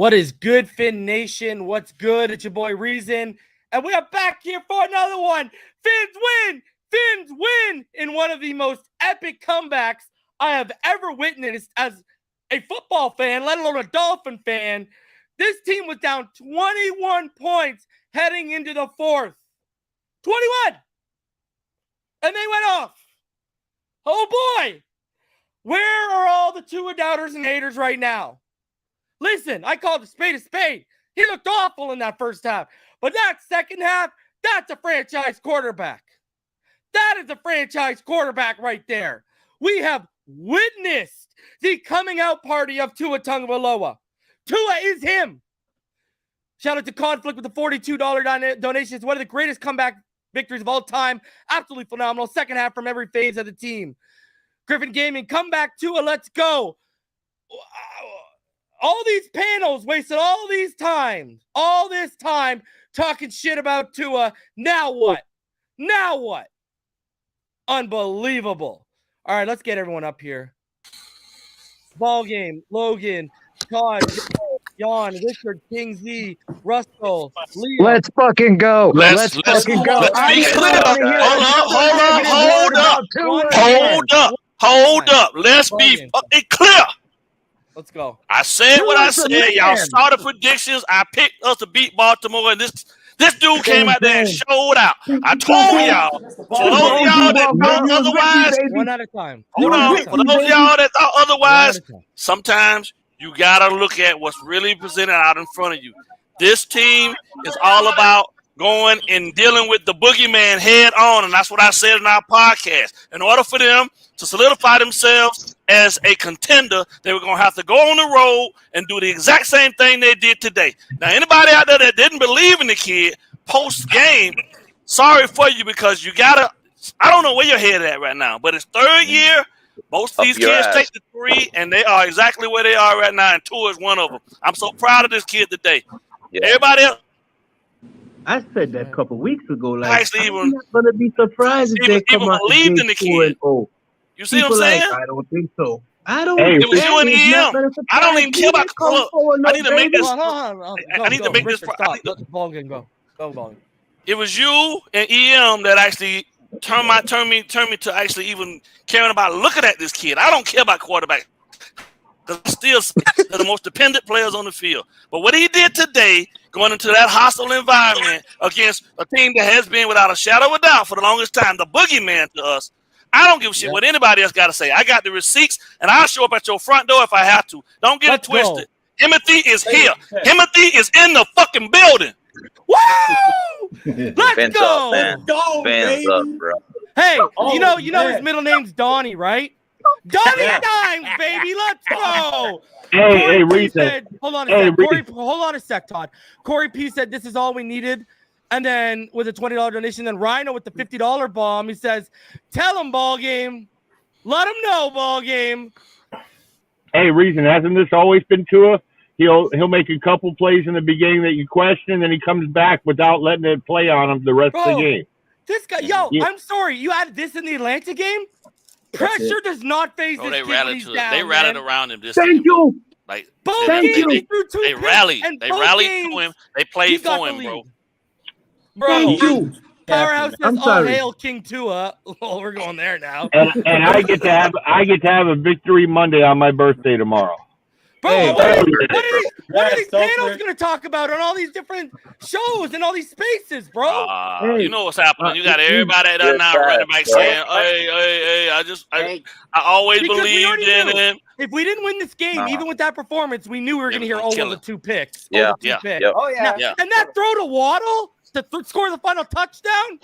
What is good, Fin Nation? What's good? It's your boy Reason. And we are back here for another one. Fins win! Fins win in one of the most epic comebacks I have ever witnessed as a football fan, let alone a Dolphin fan. This team was down 21 points heading into the fourth. 21! And they went off. Oh boy! Where are all the Tua doubters and haters right now? Listen, I called a spade. He looked awful in that first half. But that second half, that's a franchise quarterback. That is a franchise quarterback right there. We have witnessed the coming out party of Tua Tagovailoa. Tua is him. Shout out to Conflict with the $42 donation. It's one of the greatest comeback victories of all time. Absolutely phenomenal. Second half from every phase of the team. Griffin Gaming, come back Tua, let's go. All these panels wasted all this time talking shit about Tua. Now what? Unbelievable. All right, let's get everyone up here. Ball game, Logan, Todd, Jan, Richard, King Z, Russell, Leo. Let's fucking go. Let's fucking go. Hold up. Let's be fucking clear. Let's go. I said what I said. Y'all saw the predictions. I picked us to beat Baltimore, and this dude came out there and showed out. I told y'all. For those of y'all that thought otherwise, one at a time. Hold on. For those of y'all that thought otherwise, sometimes you gotta look at what's really presented out in front of you. This team is all about going and dealing with the boogeyman head on, and that's what I said in our podcast. In order for them to solidify themselves as a contender, they were going to have to go on the road and do the exact same thing they did today. Now, anybody out there that didn't believe in the kid post-game, sorry for you, because you got to – I don't know where your head at right now, but it's third year. Most of these kids take the 3, and they are exactly where they are right now, and Tua is one of them. I'm so proud of this kid today. Yeah. Everybody else. I said that a couple weeks ago. Like, actually, I'm not going to be surprised if they come out believed in the kid. You see what I'm saying? I don't think so. It was you and EM. I don't even care about the club. I need to make this. I need to make this. Ball game, go ball game. It was you and EM that actually turned me to actually even caring about looking at this kid. I don't care about quarterback. Because still the most dependent players on the field. But what he did today, going into that hostile environment against a team that has been without a shadow of a doubt for the longest time, the boogeyman to us, I don't give a shit what anybody else got to say. I got the receipts, and I'll show up at your front door if I have to. Don't get it twisted. Timothy is here. Timothy is in the fucking building. Woo! Let's go! Fans up, bro. Hey, you know his middle name's Donnie, right? Donnie Dimes, baby, let's go. Hey, Reason. Hold on a sec. Hold on a sec, Todd. Corey P said this is all we needed. And then with a $20 donation, then Rhino with the $50 bomb, he says, tell him, ball game. Let him know, ball game. Hey, Reason, hasn't this always been Tua? He'll make a couple plays in the beginning that you question, then he comes back without letting it play on him the rest of the game. This guy, I'm sorry, you added this in the Atlanta game? Pressure does not phase this kid when he's down. They rallied around him this Thank you. Like, they rallied. They rallied to him. They played for him, bro. Thank you. Powerhouse says, "All hail King Tua." Oh, we're going there now. And I get to have a victory Monday on my birthday tomorrow. Bro, what are these panels going to talk about on all these different shows and all these spaces, bro? You know what's happening. You got everybody that now running back saying, hey, I always believed in him. If we didn't win this game, even with that performance, we knew we were going to hear over the 2 picks. Yeah. Oh, yeah. And that throw to Waddle to score the final touchdown?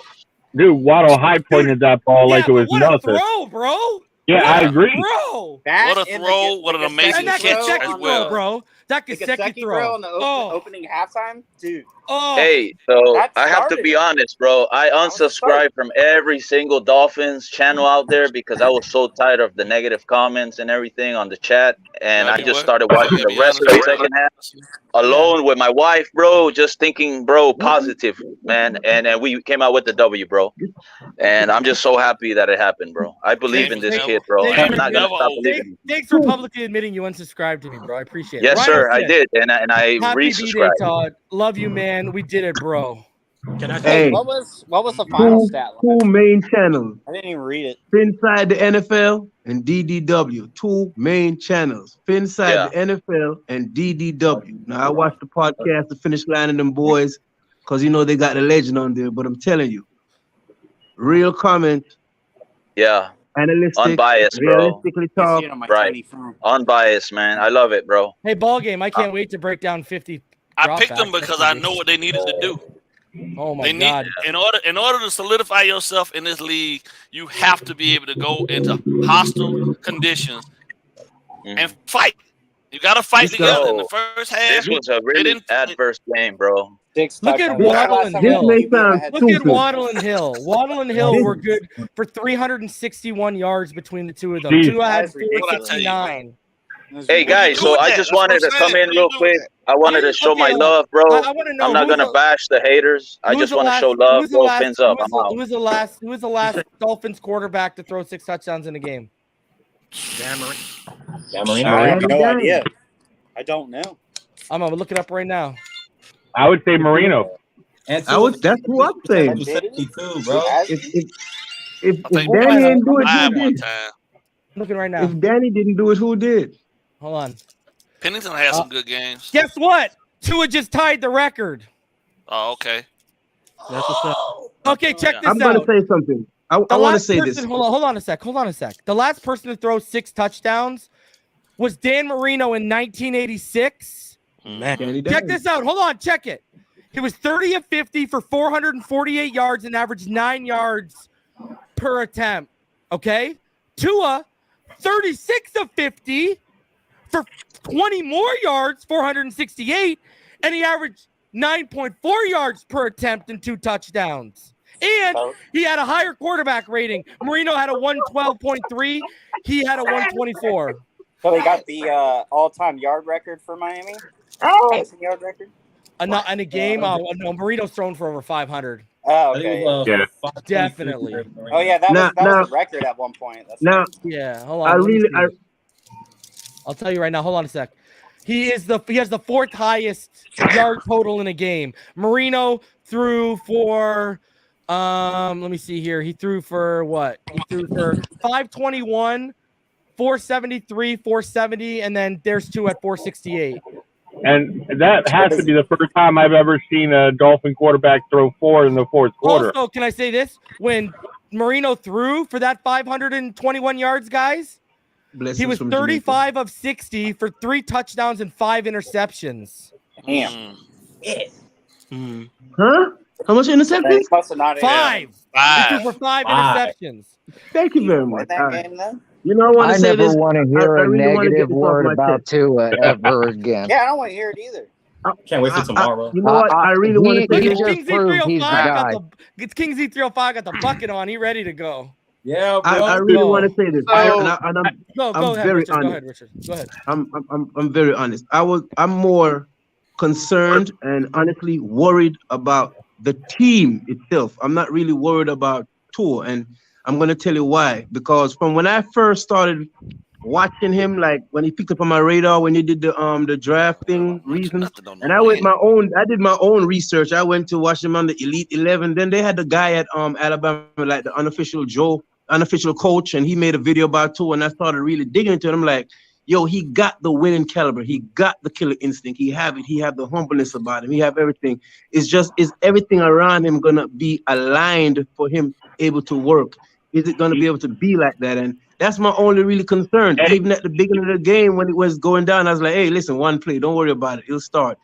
Dude, Waddle high pointed that ball like it was nothing. What a throw, bro. Yeah, I agree. Bro. What a throw. What an amazing catch as well. Bro. That Gesicki throw on the opening halftime, dude. Hey, so I have to be honest, bro. I unsubscribed from every single Dolphins channel out there because I was so tired of the negative comments and everything on the chat, and I just started watching the rest of the second half alone with my wife, bro, just thinking, bro, positive, man. And we came out with the W, bro. And I'm just so happy that it happened, bro. I believe in this kid, bro. I'm not gonna stop believing. Thanks for publicly admitting you unsubscribed to me, bro. I appreciate it. Yes, sir. sir. I did, and I Happy B-Day, resubscribed. Todd. Love you, man. We did it, bro. Can I Hey, what was the final stat line? two main channels. I didn't even read it. Phinside the NFL and DDW. Two main channels. Phinside the NFL and DDW. Now, I watched the podcast, The Finish Line, and them boys, because, you know, they got the legend on there. But I'm telling you, real comment. Yeah. Analytic. Unbiased, bro. Realistically talk. Right. Unbiased, man. I love it, bro. Hey, ball game. I can't wait to break down 50. I picked them because I know what they needed to do. Oh my God! In order to solidify yourself in this league, you have to be able to go into hostile conditions and fight. You got to fight together in the first half. This was a really adverse game, bro. Look at Waddle and Hill. Look at Waddle and Hill. Waddle and Hill were good for 361 yards between the two of them. Tua had 469. Hey guys, so I just wanted to come in real quick. I wanted to show my love, bro. I'm not gonna bash the haters. I just want to show love. Bro, fins up. I'm out. Who was the last Dolphins quarterback to throw 6 touchdowns in a game? Dan Marino. I have no idea. I don't know. I'm gonna look it up right now. I would say Marino. That's who I'm saying. 72, bro. If Danny didn't do it, who did? Looking right now. If Danny didn't do it, who did? Hold on. Pennington had some good games. Guess what? Tua just tied the record. Oh, okay. That's what's up. Okay, check this out. I'm gonna say something. I want to say this. Hold on a sec. The last person to throw 6 touchdowns was Dan Marino in 1986. Man. Check this out. Hold on. Check it. He was 30 of 50 for 448 yards and averaged 9 yards per attempt. Okay? Tua, 36 of 50 for 20 more yards, 468, and he averaged 9.4 yards per attempt and 2 touchdowns. And he had a higher quarterback rating. Marino had a 112.3. He had a 124. So he got the all-time yard record for Miami? Passing yard record? In a game, no, Marino's thrown for over 500. Oh, okay. Definitely. Oh, yeah, that was a record at one point. Yeah, hold on. I'll tell you right now. Hold on a sec. He has the 4th highest yard total in a game. Marino threw for let me see here. He threw for what? He threw for 521, 473, 470, and then there's 2 at 468. And that has to be the first time I've ever seen a Dolphin quarterback throw 4 in the fourth quarter. Also, can I say this? When Marino threw for that 521 yards, guys, he was 35 of 60 for 3 touchdowns and 5 interceptions. Damn. Huh? How much interceptions? 5. He threw for 5 interceptions. Thank you very much. You know, I never want to hear a negative word about Tua ever again. Yeah, I don't want to hear it either. Can't wait for tomorrow. You know what? I really want to say King Z305 King Z305 got the bucket on. He ready to go. Yeah, bro. I really want to say this. Go ahead, very Richard. honest. Go ahead, Richard. Go ahead. I'm very honest. I'm more concerned and honestly worried about the team itself. I'm not really worried about Tua, and I'm going to tell you why. Because from when I first started watching him, like when he picked up on my radar, when he did the drafting reasons, and I did my own research. I went to watch him on the Elite 11. Then they had the guy at Alabama, like the unofficial coach, and he made a video about Tua, and I started really digging into it. I'm like, yo, he got the winning caliber. He got the killer instinct. He have it. He have the humbleness about him. He have everything. Is everything around him gonna be aligned for him able to work? Is it gonna be able to be like that? And that's my only really concern. Even at the beginning of the game when it was going down, I was like, hey, listen, one play, don't worry about it. He'll start.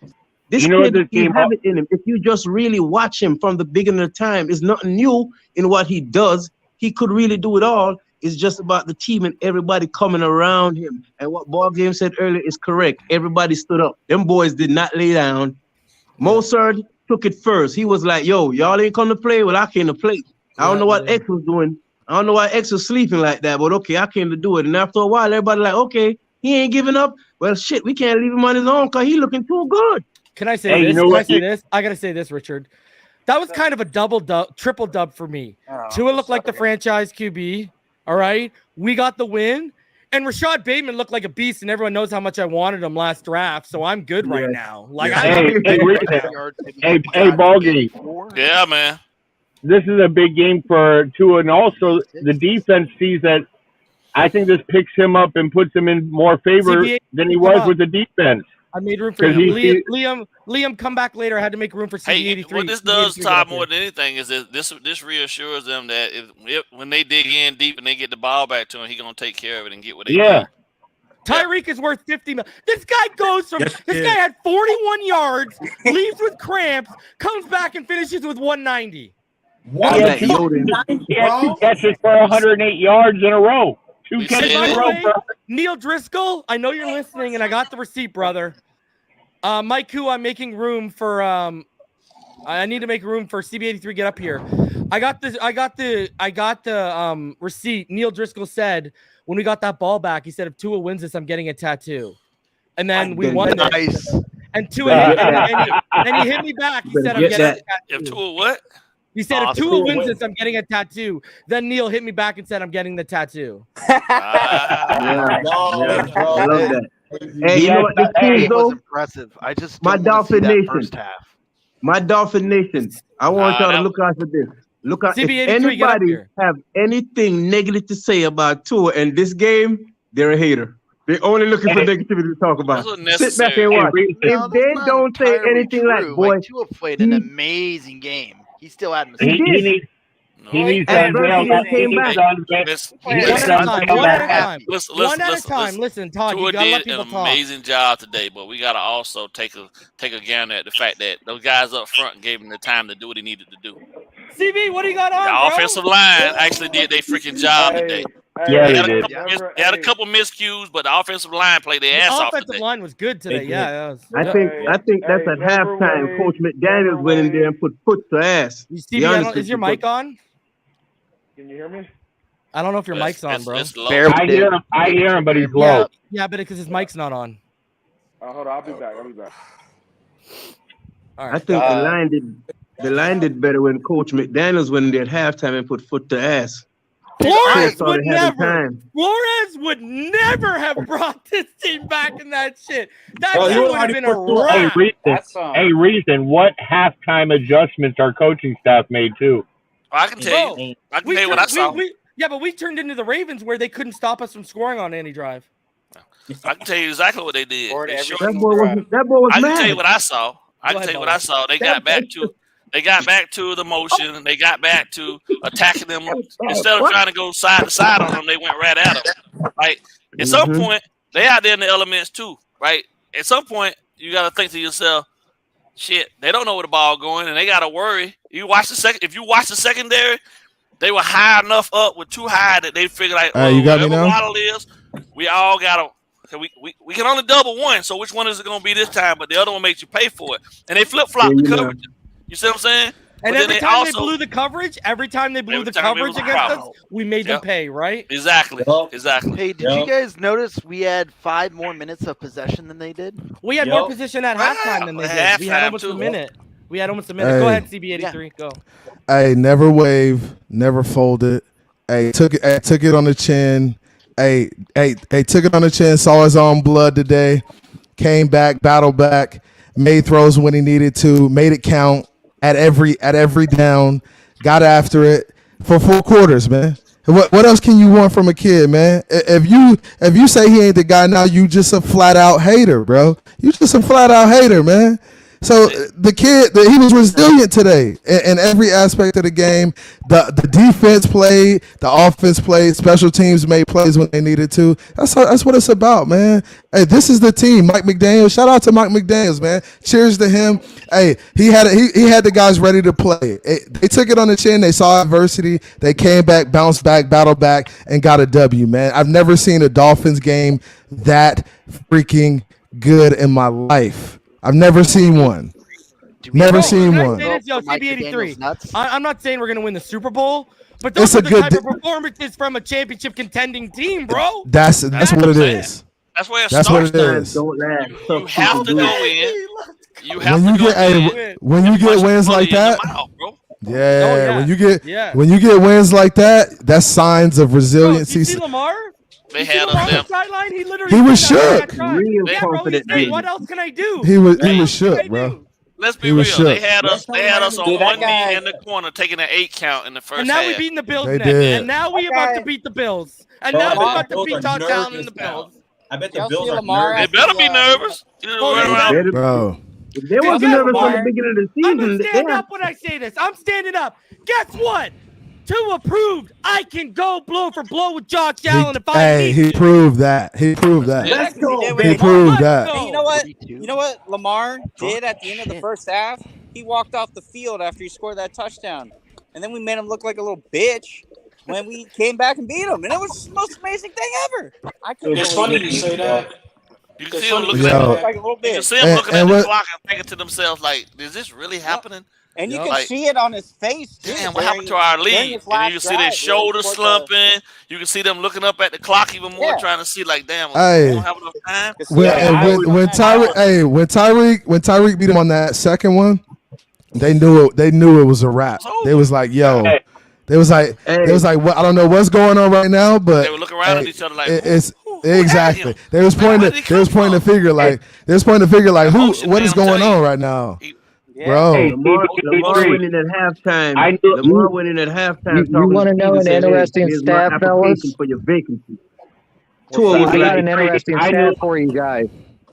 This kid, he have it in him. If you just really watch him from the beginning of the time, it's nothing new in what he does. He could really do it all. It's just about the team and everybody coming around him. And what Ball Game said earlier is correct. Everybody stood up. Them boys did not lay down. Mozart took it first. He was like, yo, y'all ain't come to play? Well, I came to play. I don't know what X was doing. I don't know why X was sleeping like that, but okay, I came to do it. And after a while, everybody like, okay, he ain't giving up. Well, shit, we can't leave him on his own because he looking too good. Can I say this? I got to say this, Richard. That was kind of a triple dub for me. Tua looked like the franchise QB. All right. We got the win. And Rashad Bateman looked like a beast, and everyone knows how much I wanted him last draft, so I'm good right now. Like, hey, Baldy. Yeah, man. This is a big game for Tua, and also the defense sees that. I think this picks him up and puts him in more favor than he was with the defense. I made room for you. Liam, come back later. I had to make room for CB83. What this does, Todd, more than anything, is that this reassures them that when they dig in deep and they get the ball back to him, he's going to take care of it and get what they need. Tyreek is worth $50 million. This guy goes from this guy had 41 yards, leaves with cramps, comes back and finishes with 190. What? He had 2 catches for 108 yards in a row. 2 catches in a row. Neil Driscoll, I know you're listening, and I got the receipt, brother. Mike, I'm making room for. I need to make room for CB83. Get up here. I got the receipt. Neil Driscoll said when we got that ball back, he said if Tua wins this, I'm getting a tattoo. And then we won this. And Tua and he hit me back. He said I'm getting a tattoo. If Tua what? He said if Tua wins this, I'm getting a tattoo. Then Neil hit me back and said I'm getting the tattoo. I love that. Hey, you know what this is, though? Was impressive. I just my Dolphin Nation. First half. My Dolphin Nation. I want y'all to look out for this. Look out. If anybody have anything negative to say about Tua and this game, they're a hater. They're only looking for negativity to talk about. Sit back and watch. If they don't say anything like, boy, Tua played an amazing game. He still had mistakes. He needs to One at a time. Listen, Todd, you gotta let people talk. Tua did an amazing job today, but we gotta also take a gander at the fact that those guys up front gave him the time to do what he needed to do. CB, what do you got on? The offensive line actually did their freaking job today. Yeah, they did. They had a couple miscues, but the offensive line played their ass off today. The offensive line was good today. Yeah, I think that's at halftime. Coach McDaniels went in there and put foot to ass. Is your mic on? Can you hear me? I don't know if your mic's on, bro. I hear him, but he's low. Yeah, but because his mic's not on. Hold on, I'll be back. All right. I think the line did better when Coach McDaniels went in there at halftime and put foot to ass. Flores would never have brought this team back in that shit. That would have been a wrap. Reason, what halftime adjustments our coaching staff made too? I can tell you. I can tell you what I saw. But we turned into the Ravens where they couldn't stop us from scoring on any drive. I can tell you exactly what they did. That boy was I mad. can tell you what I saw. They got back to the motion. They got back to attacking them. Instead of trying to go side to side on them, they went right at them. Right? At some point, they out there in the elements too. Right? At some point, you got to think to yourself, shit, they don't know where the ball going, and they got to worry. If you watch the secondary, they were high enough up, with too high that they figured like, you got me now? Waddle is, we all got to. We can only double one, so which one is it going to be this time? But the other one makes you pay for it, and they flip flop the coverage. You see what I'm saying? And every time they blew the coverage against us, we made them pay, right? Exactly. Hey, did you guys notice we had 5 more minutes of possession than they did? We had more possession at halftime than they did. We had almost a minute. Go ahead, CB83. Go. Hey, never wave, never fold it. Hey, took it on the chin. Hey, took it on the chin. Saw his own blood today. Came back, battled back, made throws when he needed to, made it count at every down. Got after it for 4 quarters, man. What else can you want from a kid, man? If you say he ain't the guy now, you just a flat out hater, bro. You just a flat out hater, man. So the kid, he was resilient today in every aspect of the game. The defense played, the offense played, special teams made plays when they needed to. That's what it's about, man. Hey, this is the team. Mike McDaniels. Shout out to Mike McDaniels, man. Cheers to him. Hey, he had the guys ready to play. They took it on the chin. They saw adversity. They came back, bounced back, battled back, and got a W, man. I've never seen a Dolphins game that freaking good in my life. I've never seen one. Never seen one. CB83. I'm not saying we're going to win the Super Bowl, but those are the type of performances from a championship contending team, bro. That's what it is. That's where it starts. That's what it is. You have to go in. You have to go in. When you get wins like that, when you get wins like that, that's signs of resiliency. You see Lamar? They had us on the them. sideline. He literally. He was shook. Real Yeah, bro. He confident. said, "What else can I do?" He was shook, bro. Let's be He real. was shook. They had us on Dude, that one guy- knee in the corner, taking an 8 count in the first And now half. we beating the Bills They next. did. And now we about to beat the Bills. And Bro, now we I bet about the to beat Bills top are talent in the nervous now. Bills. I bet the Y'all Bills see are Lamar nervous. They better be nervous. You know, Oh, run yeah. around. Bro. If they wasn't Guess nervous what, from the Mark? beginning of the I'm season, gonna they stand had up when I say this. I'm standing up. Guess what? Tua proved I can go blow for blow with Josh Allen if I need He to. proved that. He proved that. Let's go, He baby. proved that. And you know what? You know what Lamar did at the end of the first half? He walked off the field after he scored that touchdown, and then we made him look like a little bitch when we came back and beat him, and it was the most amazing thing ever. I couldn't It's believe funny it. you say that. You can see them looking Yo. at Like a little you can bitch. see them looking at And the what- clock and thinking to themselves, like, is this really happening? And you Yup. can Like, see it on his face too. Damn, what happened to our during lead? his And you last can see their drive, shoulders before slumping. You can see them looking up at the clock even more, Yeah. trying to see, like, damn, Hey. we don't have enough time. When Tyreek beat him on that second one, they knew it was a wrap. They was like, yo, they was like, what? I don't know what's going on right now, but They were looking around at each other like, it's who exactly. had him? They was pointing. They was pointing the figure like who? Emotion, What man, is I'm going telling on you. right now, Yeah. bro? Lamar winning at halftime. I knew- Lamar winning at halftime. You want to know an interesting Here's my stat, fellas? application for your vacancy. Tua was I got like, an interesting I stat knew- for you guys.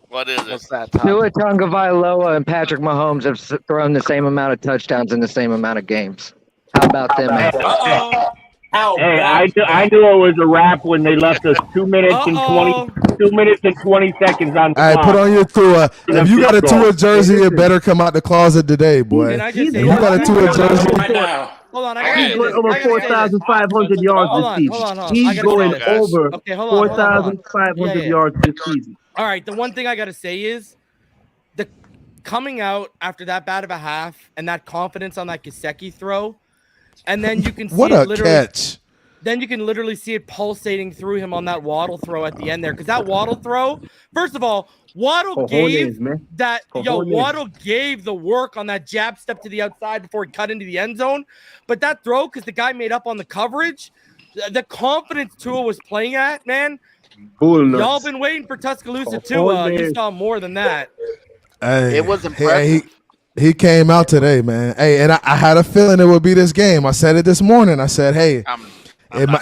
What is it? What's that, Tom? Tua Tagovailoa and Patrick Mahomes have thrown the same amount of touchdowns in the same amount of games. How about them apples? Uh-oh. How Hey, bad? I knew it was a wrap when they left us 2 minutes and 20 Uh-oh. 2 minutes and 20 seconds on the Hey, clock. put on your Tua. If you got a Tua jersey, it better come out the closet today, boy. Can I If just say you got a Tua jersey, Right now. Hold on, I Okay. gotta He's say going this. over I gotta say this. 4,500 yards Hold this on, season. hold on. I He's gotta say going this. over Okay, hold on. 4,500 Yeah. yards this season. All right, the one thing I gotta say is the coming out after that bad of a half and that confidence on that Gesicki throw, and then you can see what it a literally. catch! Then you can literally see it pulsating through him on that Waddle throw at the end there. Because that Waddle throw, first of all, Waddle gave that Waddle gave the work on that jab step to the outside before he cut into the end zone. But that throw, because the guy made up on the coverage, the confidence Tua was playing at, man. Y'all been waiting for Tuscaloosa Tua. You saw more than that. Hey, It was impressive. He came out today, man. Hey, and I had a feeling it would be this game. I said it this morning. I said, hey,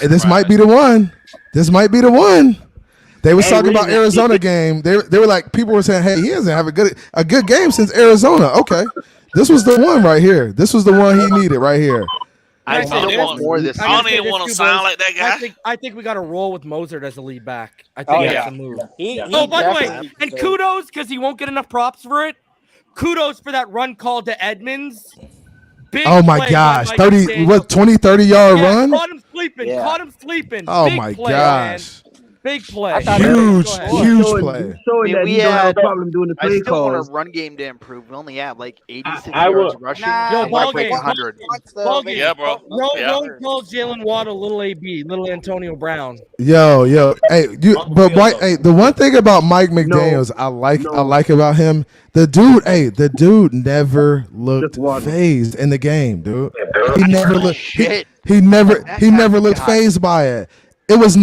this might be the one. This might be the one. They was talking about Arizona game. They were like, people were saying, hey, he hasn't have a good game since Arizona. Okay, this was the one right here. This was the one he needed right here. I don't even want to sound like that guy. I think we got to roll with Mozart as the lead back. I think that's the move. By the way, and kudos because he won't get enough props for it. Kudos for that run call to Edmonds. Big oh my play gosh, by 30 30-yard run. Caught him sleeping. Caught him sleeping. Oh Big my play, gosh. Man. Big play. Huge play. Showing that he don't have a problem doing the I play still want calls. our run game to improve. We only have like 86 I yards will- rushing. Yo, and ball like game. 100. Ball game. Yeah, bro. Roll calls Jalen Waddle, little AB, little Antonio Brown. Yo, hey, the one thing about Mike McDaniels I like about him, the dude never looked phased in the game, dude. He never looked he never looked phased by it. It was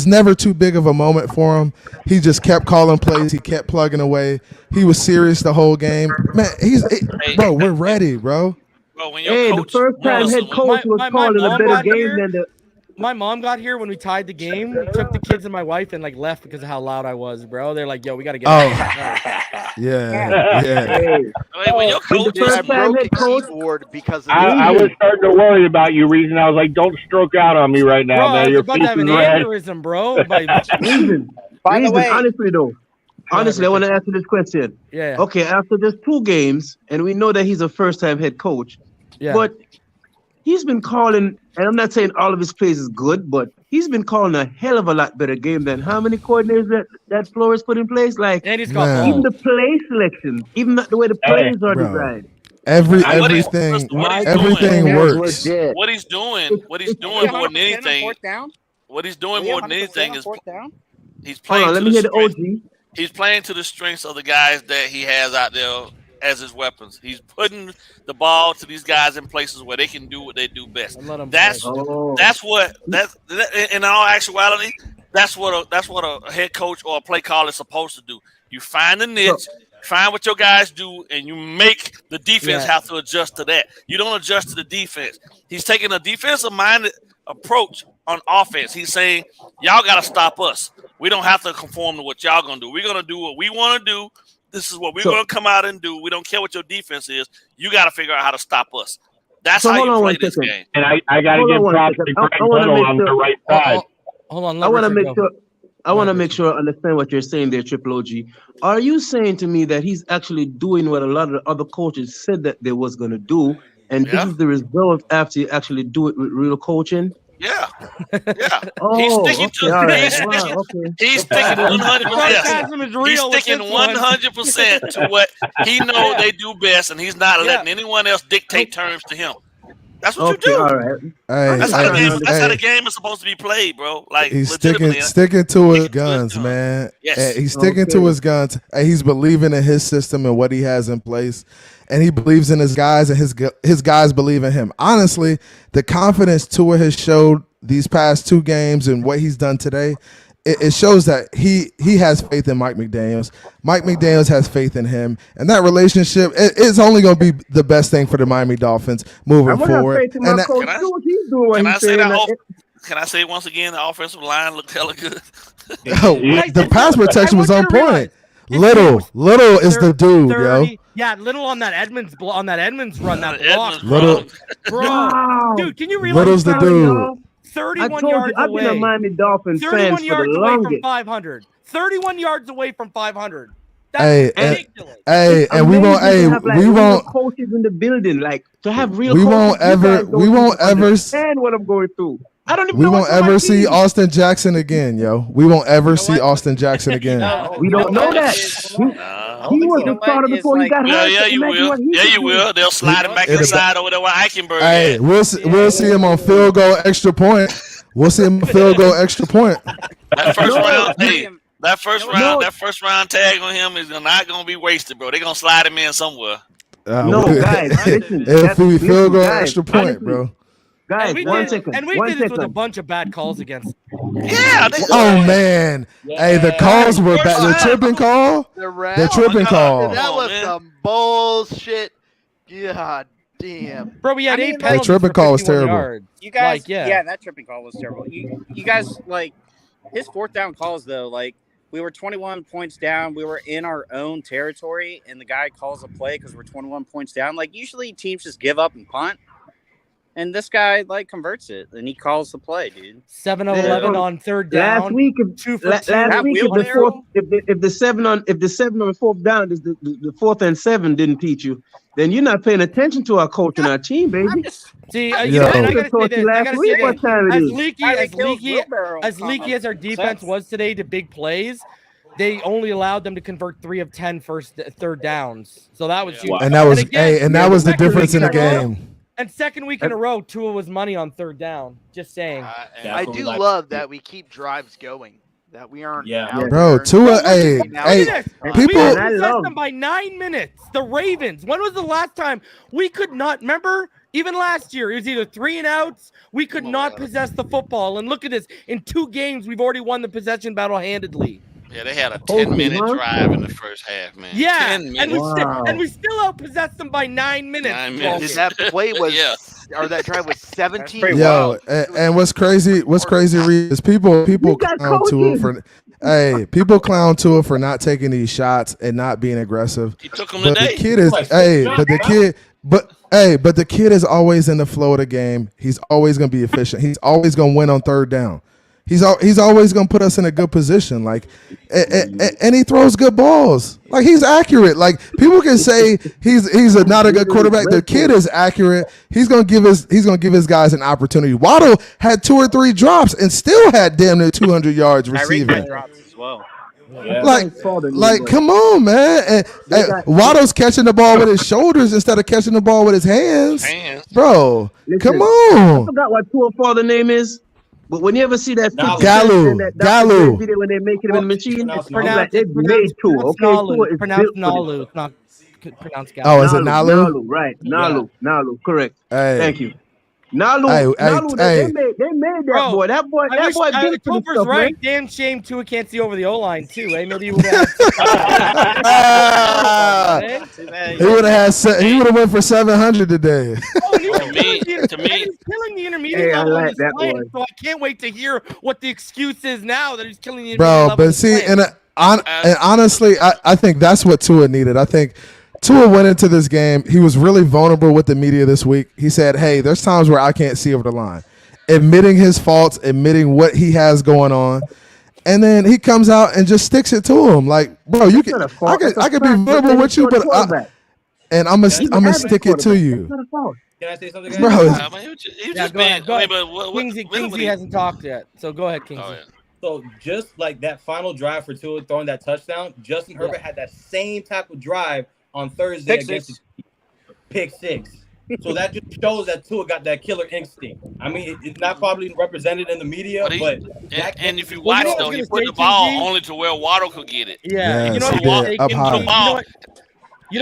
never too big of a moment for him. He just kept calling plays. He kept plugging away. He was serious the whole game. Man, bro, we're ready, bro. Bro, when your the first time head coach was calling a better game than the. My mom got here when we tied the game, took the kids and my wife, and like left because of how loud I was, bro. They're like, "Yo, we gotta get." Yeah. Hey, when your coach the first time head coach. Because of I was starting to worry about you, Reason. I was like, don't stroke out on me right now, Bro, I man. was Your about face to have is an red. aneurysm, bro. By the way, honestly, I want to ask you this question. Yeah. Okay, after just 2 games, and we know that he's a first-time head coach, but he's been calling, and I'm not saying all of his plays is good, but he's been calling a hell of a lot better game than how many coordinators that Flores put in place. Like, and he's even the play selection, even the way the plays are designed. Everything works. What he's doing more than anything. What he's doing more than anything is he's playing. Hold on, let me hear the OG. He's playing to the strengths of the guys that he has out there as his weapons. He's putting the ball to these guys in places where they can do what they do best. That's what in all actuality, That's what a head coach or a play caller is supposed to do. You find the niche, find what your guys do, and you make the defense have to adjust to that. You don't adjust to the defense. He's taking a defensive-minded approach on offense. He's saying, y'all got to stop us. We don't have to conform to what y'all going to do. We're going to do what we want to do. This is what we're going to come out and do. We don't care what your defense is. You got to figure out how to stop us. That's how you play this game. And I got to give props to Greg Waddle on the right side. Hold on. I want to make sure. I want to make sure I understand what you're saying there, Triple OG. Are you saying to me that he's actually doing what a lot of the other coaches said that they was going to do, and this is the result after you actually do it with real coaching? Yeah. Yeah. Oh, he's sticking He's sticking 100%. He's sticking 100% to what he knows they do best, and he's not letting anyone else dictate terms to him. That's what you do. All right. That's how the game is supposed to be played, bro. Like he's sticking to his guns, man. Yes. He's sticking to his guns. He's believing in his system and what he has in place, and he believes in his guys, and his guys believe in him. Honestly, the confidence Tua has showed these past 2 games and what he's done today, it shows that he has faith in Mike McDaniels. Mike McDaniels has faith in him, and that relationship is only going to be the best thing for the Miami Dolphins moving forward. Can I say once again, the offensive line looked hella good. The pass protection was on point. Little is the dude, 30, yo. Yeah, Little on that Edmonds run, that block. Little, bro, dude, can you realize Little's the dude. 31 yards I've been a Miami Dolphins fan for the longest. From 500. 31 yards away from 500. That's ridiculous. And we won't coaches in the building, like to have real. We won't ever understand what I'm going through. I don't even we know won't ever see Austin Jackson again, yo. We won't ever see Austin Jackson again. We don't know that. He was the starter before he got hurt. Yeah, you will. Yeah, you will. They'll slide him back inside over there with Eichenberg. Hey, we'll see him on field goal extra point. We'll see him field goal extra point. That first round, that first round tag on him is not gonna be wasted, bro. They're gonna slide him in somewhere. Guys, listen. If we field goal extra point, bro. Guys, one second. And we did this with a bunch of bad calls against. Yeah. Oh man. Hey, the calls were bad. The tripping call. The tripping call. That was some bullshit. God damn. Bro, we had 8 penalties. The tripping call was terrible. Yards. You guys, that tripping call was terrible. You guys, like, his 4th down calls though, like, we were 21 points down. We were in our own territory, and the guy calls a play because we're 21 points down. Like, usually teams just give up and punt. And this guy converts it, and he calls the play, dude. 7 of 11 on 3rd down. Last week, if the 7 on 4th down is the 4th and 7 didn't teach you, then you're not paying attention to our coach and our team, baby. See, and I gotta say this. As leaky as our defense was today to big plays, they only allowed them to convert 3 of 10 3rd downs. So that was huge. And that was the difference in the game. And 2nd week in a row, Tua was money on 3rd down. Just saying. I do love that we keep drives going. That we aren't. Bro, Tua. Hey, people possessed them by 9 minutes. The Ravens. When was the last time we could not remember? Even last year, it was either 3 and outs. We could not possess the football. And look at this. In 2 games, we've already won the possession battle handedly. Yeah, they had a 10-minute drive in the first half, man. Yeah, and we still outpossessed them by 9 minutes. 9 minutes. That play was, or that drive was 17. Yo, and what's crazy is people clown Tua for. Hey, people clown Tua for not taking these shots and not being aggressive. He took them but today. The kid is, but the kid is always in the flow of the game. He's always gonna be efficient. He's always gonna win on 3rd down. He's always gonna put us in a good position, like, and he throws good balls. Like, he's accurate. Like, people can say he's not a good quarterback. The kid is accurate. He's gonna give his guys an opportunity. Waddle had 2 or 3 drops and still had damn near 200 yards receiving. Drops as well. Yeah. Like, come on, man. And Waddle's catching the ball with his shoulders instead of catching the ball with his hands. Bro, come on. I forgot what Tua father name is. But when you ever see that Gallo video when they're making him in the machine, it's pronounced Nalu. Pronounced Nalu. It's not pronounced Gallo. Oh, is it Nalu? Nalu, right. Nalu, correct. Hey. Thank you. Nalu, they made that boy. That boy built for this Cooper's stuff, right. man. Damn shame Tua can't see over the O-line too, eh? Maybe he would have He would have went for 700 today. To me, he's killing the intermediate level in this plan, so I can't wait to hear what the excuse is now that he's killing the intermediate level. But see, and honestly, I think that's what Tua needed. I think Tua went into this game. He was really vulnerable with the media this week. He said, hey, there's times where I can't see over the line. Admitting his faults, admitting what he has going on. And then he comes out and just sticks it to him. Like, bro, I could be vulnerable with you, but I'm gonna stick it to you. Can I say something? Bro, go ahead. Kingsley hasn't talked yet, so go ahead, Kingsley. So just like that final drive for Tua throwing that touchdown, Justin Herbert had that same type of drive on Thursday against pick six. So that just shows that Tua got that killer instinct. I mean, it's not probably represented in the media, but if you watch though, he put the ball only to where Waddle could get it. Yeah, you know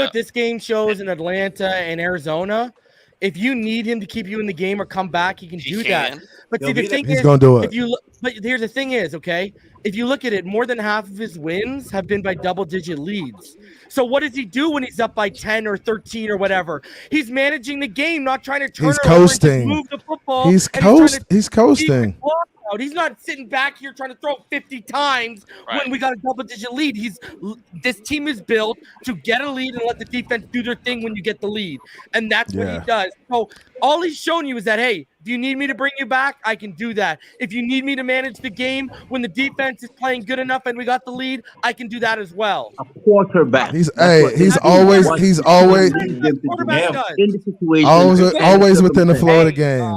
what this game shows in Atlanta and Arizona? If you need him to keep you in the game or come back, he can do that. But see, the thing is, he's gonna do it. But here's the thing is, okay, if you look at it, more than half of his wins have been by double-digit leads. So what does he do when he's up by 10 or 13 or whatever? He's managing the game, not trying to turn it over and just move the football. He's coasting. He's not sitting back here trying to throw 50 times when we got a double-digit lead. This team is built to get a lead and let the defense do their thing when you get the lead, and that's what he does. So all he's shown you is that, hey, if you need me to bring you back, I can do that. If you need me to manage the game when the defense is playing good enough and we got the lead, I can do that as well. A quarterback. He's always in the situation. Always within the flow of the game.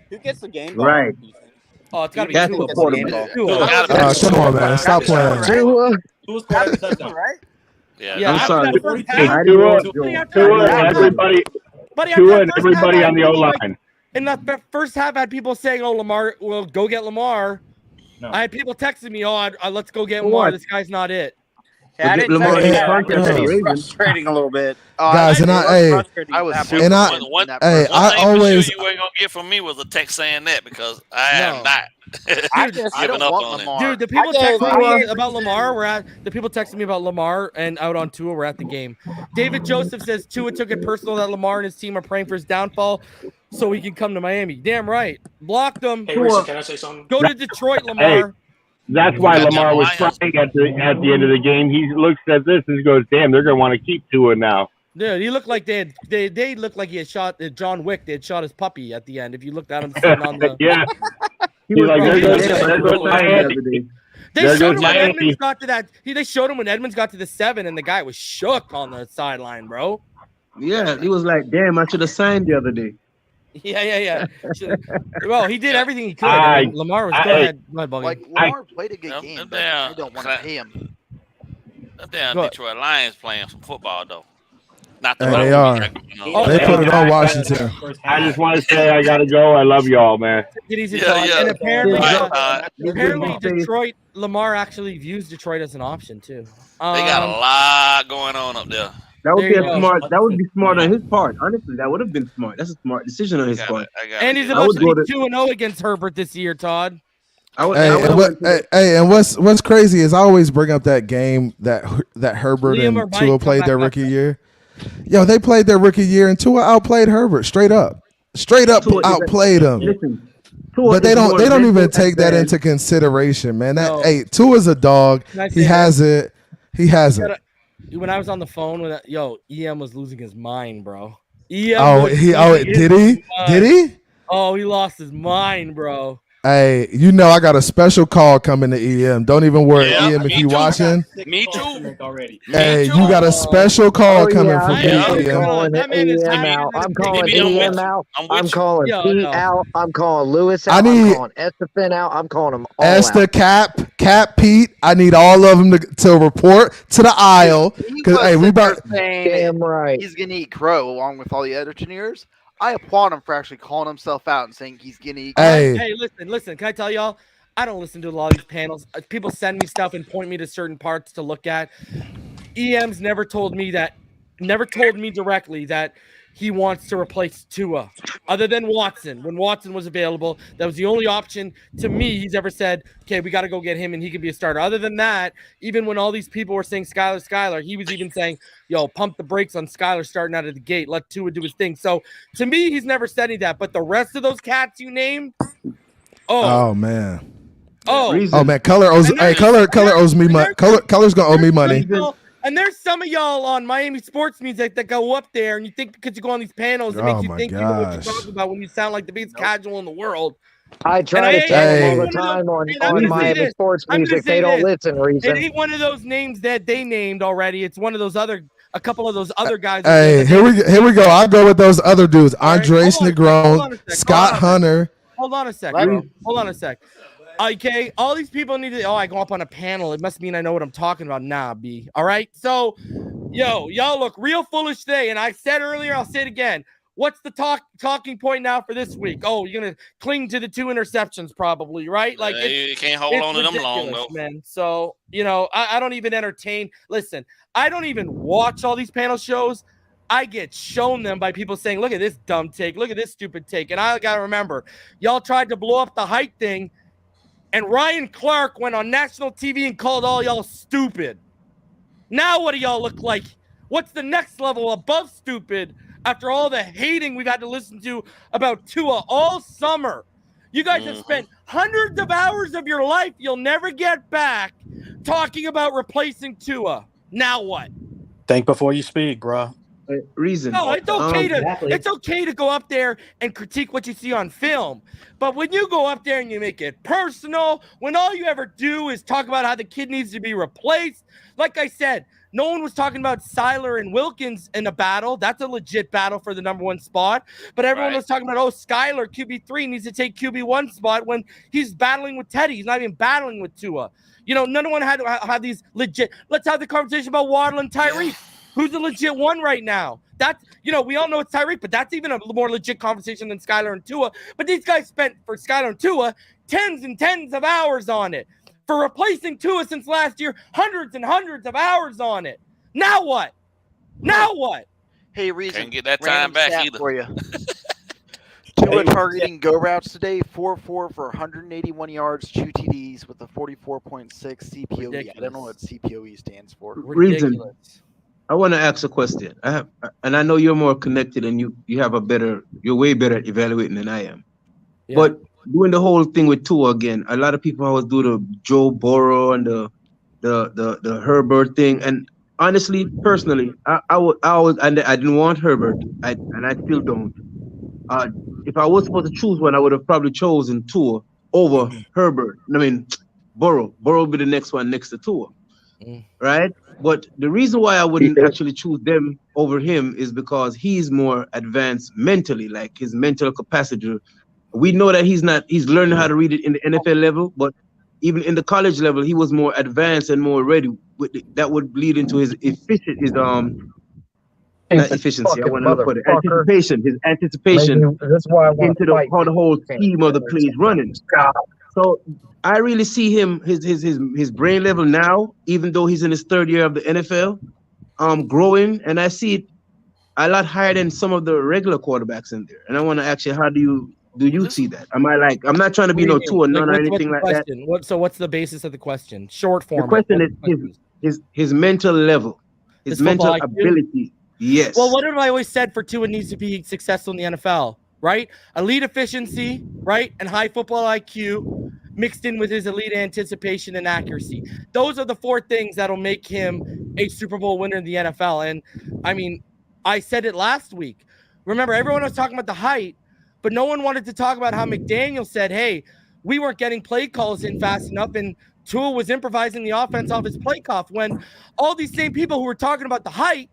Who gets the game? Right. Oh, it's got to be That's Tua. the quarterback. Come on, man. Stop playing. Tua's scoring a touchdown, right? Yeah, I'm sorry. Tua and everybody on the O-line. In the first half, I had people saying, "Oh, Lamar, well, go get Lamar." No. I had people texting me, "Oh, let's go get Lamar. This guy's not it." Yeah, I didn't he's frustrating a little bit. Guys, one I thing you ain't gonna get from me was a text saying that because I am not. I don't want Lamar. Dude, the people texting me about Lamar and out on Tua were at the game. David Joseph says Tua took it personal that Lamar and his team are praying for his downfall so he can come to Miami. Damn right. Blocked them. Hey, Richard, can I say something? Go to Detroit, Lamar. Hey, that's why Lamar was crying at the end of the game. He looks at this and goes, "Damn, they're gonna want to keep Tua now." Dude, he looked like they looked like he had shot John Wick. They had shot his puppy at the end. If you looked at him sitting on the He's like, there goes Miami. They showed him when Edmonds got to that. They showed him when Edmonds got to the 7, and the guy was shook on the sideline, bro. Yeah, he was like, "Damn, I should have signed the other day." Yeah. Well, he did everything he could. Lamar was go ahead, Buggy. Like Lamar played a good game, but they don't want to pay him. That damn Detroit Lions playing some football though. Not they are. They put it on Washington. I just want to say I gotta go. I love y'all, man. And apparently Detroit, Lamar actually views Detroit as an option too. They got a lot going on up there. That would be smart. That would be smart on his part. Honestly, that would have been smart. That's a smart decision on his part. And he's about to be 2-0 against Herbert this year, Todd. And what's crazy is I always bring up that game that Herbert and Tua played their rookie year. Yo, they played their rookie year and Tua outplayed Herbert straight up outplayed him. Listen, but they don't even take that into consideration, man. Tua's a dog. He has it. When I was on the phone with EM was losing his mind, bro. Did he? Oh, he lost his mind, bro. Hey, I got a special call coming to EM. Don't even worry, EM, if you watching. Me too. Hey, you got a special call coming from EM. I'm calling EM out. I'm calling Pete out. I'm calling Lewis out. I'm calling Estefan out. I'm calling them all Esther, out. Cap, Pete. I need all of them to report to the aisle. Because we about damn right. He's gonna eat crow along with all the other engineers. I applaud him for actually calling himself out and saying he's gonna eat. Hey, listen. Can I tell y'all? I don't listen to a lot of these panels. People send me stuff and point me to certain parts to look at. EM's never told me directly that he wants to replace Tua, other than Watson. When Watson was available, that was the only option to me he's ever said, okay, we got to go get him and he can be a starter. Other than that, even when all these people were saying Skyler, he was even saying, yo, pump the brakes on Skyler starting out of the gate. Let Tua do his thing. So to me, he's never said any of that. But the rest of those cats you named, oh man. Oh man, Color owes me money. Color's gonna owe me money. And there's some of y'all on Miami Sports Music that go up there, and you think because you go on these panels, it makes you think you know what you're talking about when you sound like the biggest casual in the world. I try to tell them all the time on Miami Sports Music. They don't listen, Reason. It ain't one of those names that they named already. It's one of those a couple of those other guys. Hey, here we go. I'll go with those other dudes. Andres Negron, Scott Hunter. Hold on a sec, bro. Hold on a sec. Okay, all these people need to. Oh, I go up on a panel. It must mean I know what I'm talking about. Nah, B. All right. So, y'all look real foolish today. And I said earlier, I'll say it again. What's the talking point now for this week? Oh, you're gonna cling to the 2 interceptions, probably, right? Like you can't hold on to them long, though, man. So I don't even entertain. Listen, I don't even watch all these panel shows. I get shown them by people saying, "Look at this dumb take. Look at this stupid take." And I gotta remember, y'all tried to blow up the height thing. And Ryan Clark went on national TV and called all y'all stupid. Now what do y'all look like? What's the next level above stupid after all the hating we've had to listen to about Tua all summer? You guys have spent hundreds of hours of your life you'll never get back talking about replacing Tua. Now what? Think before you speak, bro. Reason. No, it's okay it's okay to go up there and critique what you see on film. But when you go up there and you make it personal, when all you ever do is talk about how the kid needs to be replaced, like I said, no one was talking about Seiler and Wilkins in a battle. That's a legit battle for the number 1 spot. But everyone was talking about, Skyler, QB3 needs to take QB1 spot when he's battling with Teddy. He's not even battling with Tua. None one had to have these legit. Let's have the conversation about Waddle and Tyreek. Who's the legit one right now? That's, we all know it's Tyreek, but that's even a more legit conversation than Skyler and Tua. But these guys spent, for Skyler and Tua, tens and tens of hours on it. For replacing Tua since last year, hundreds and hundreds of hours on it. Now what? Now what? Hey, Reason. Can't get that time back either. For you. Tua targeting go routes today, 4-4 for 181 yards, 2 TDs with a 44.6 CPOE. Ridiculous. I don't know what CPOE stands for. Reason. I want to ask a question. I know you're more connected and you have you're way better at evaluating than I am. Yeah. But doing the whole thing with Tua again, a lot of people always do the Joe Burrow and the Herbert thing. And honestly, personally, I didn't want Herbert, and I still don't. If I was supposed to choose one, I would have probably chosen Tua over Herbert. I mean, Burrow. Burrow would be the next one next to Tua, right? But the reason why I wouldn't actually choose them over him is because he's more advanced mentally, like his mental capacity. We know that he's learning how to read it in the NFL level, but even in the college level, he was more advanced and more ready. That would lead into his efficiency. I want to put it. His anticipation that's why I want into how the whole scheme of the play is running. So I really see him, his brain level now, even though he's in his 3rd year of the NFL, growing, and I see it a lot higher than some of the regular quarterbacks in there. And I want to ask you, how do you see that? I'm not trying to be no two or none or anything like that. So what's the basis of the question? Short form. The question is his mental level, his mental ability. Yes. Well, what have I always said for Tua needs to be successful in the NFL, right? Elite efficiency, right? And high football IQ mixed in with his elite anticipation and accuracy. Those are the 4 things that'll make him a Super Bowl winner in the NFL. And I mean, I said it last week. Remember, everyone was talking about the height, but no one wanted to talk about how McDaniel said, hey, we weren't getting play calls in fast enough, and Tua was improvising the offense off his play call, when all these same people who were talking about the height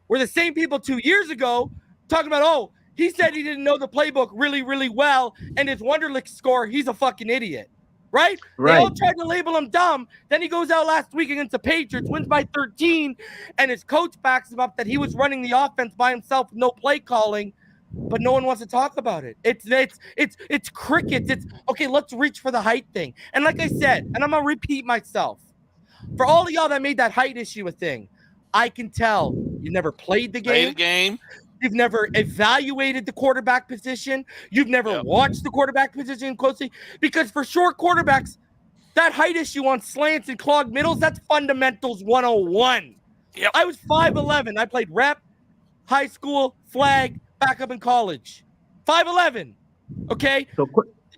were the same people 2 years ago talking about, oh, he said he didn't know the playbook really, really well, and his Wonderlic score, he's a fucking idiot, right? They all tried to label him dumb. Then he goes out last week against the Patriots, wins by 13, and his coach backs him up that he was running the offense by himself, no play calling, but no one wants to talk about it. It's crickets. It's, okay, let's reach for the height thing. And like I said, and I'm going to repeat myself, for all of y'all that made that height issue a thing, I can tell you never played the game. You've never evaluated the quarterback position. You've never watched the quarterback position closely. Because for short quarterbacks, that height issue on slants and clogged middles, that's fundamentals 101. Yep. I was 5'11". I played rep, high school, flag, backup in college. 5'11". Okay? So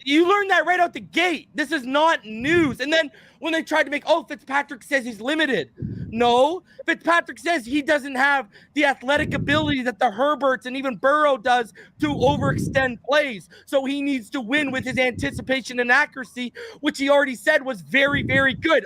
you learn that right out the gate. This is not news. And then when they tried to make, Fitzpatrick says he's limited. No, Fitzpatrick says he doesn't have the athletic ability that the Herberts and even Burrow does to overextend plays. So he needs to win with his anticipation and accuracy, which he already said was very, very good.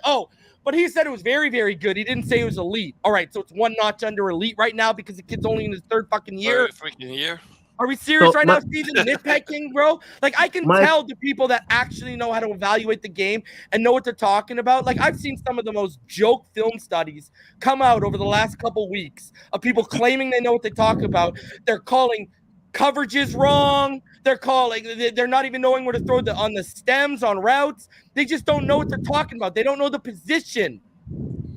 But he said it was very, very good. He didn't say it was elite. All right, so it's one notch under elite right now because the kid's only in his third fucking year. Freaking year. Are we serious now, Steven? Nitpicking, bro? Like, I can tell the people that actually know how to evaluate the game and know what they're talking about. Like, I've seen some of the most joke film studies come out over the last couple weeks of people claiming they know what they talk about. They're calling coverages wrong. They're not even knowing where to throw on the stems, on routes. They just don't know what they're talking about. They don't know the position.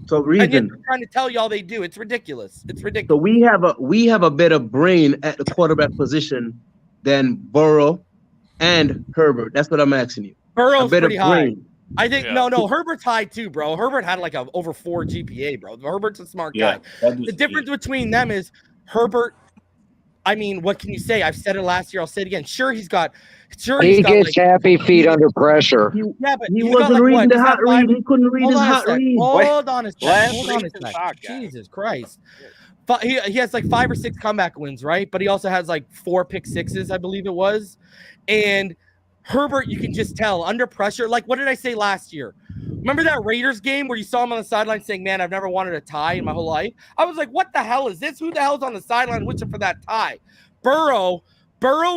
So reason. And yet they're trying to tell y'all they do. It's ridiculous. It's ridiculous. So we have a better brain at the quarterback position than Burrow and Herbert. That's what I'm asking you. Burrow's pretty high. I think no, Herbert's high too, bro. Herbert had like a over 4 GPA, bro. Herbert's a smart guy. The difference between them is Herbert. I mean, what can you say? I've said it last year. I'll say it again. He gets happy feet under pressure. But he wasn't reading the hot read. He couldn't read his hot read. Hold on a second. Jesus Christ. He has like 5 or 6 comeback wins, right? But he also has like 4 pick sixes, I believe it was. And Herbert, you can just tell under pressure. Like, what did I say last year? Remember that Raiders game where you saw him on the sideline saying, man, I've never wanted a tie in my whole life? I was like, what the hell is this? Who the hell's on the sideline wishing for that tie? Burrow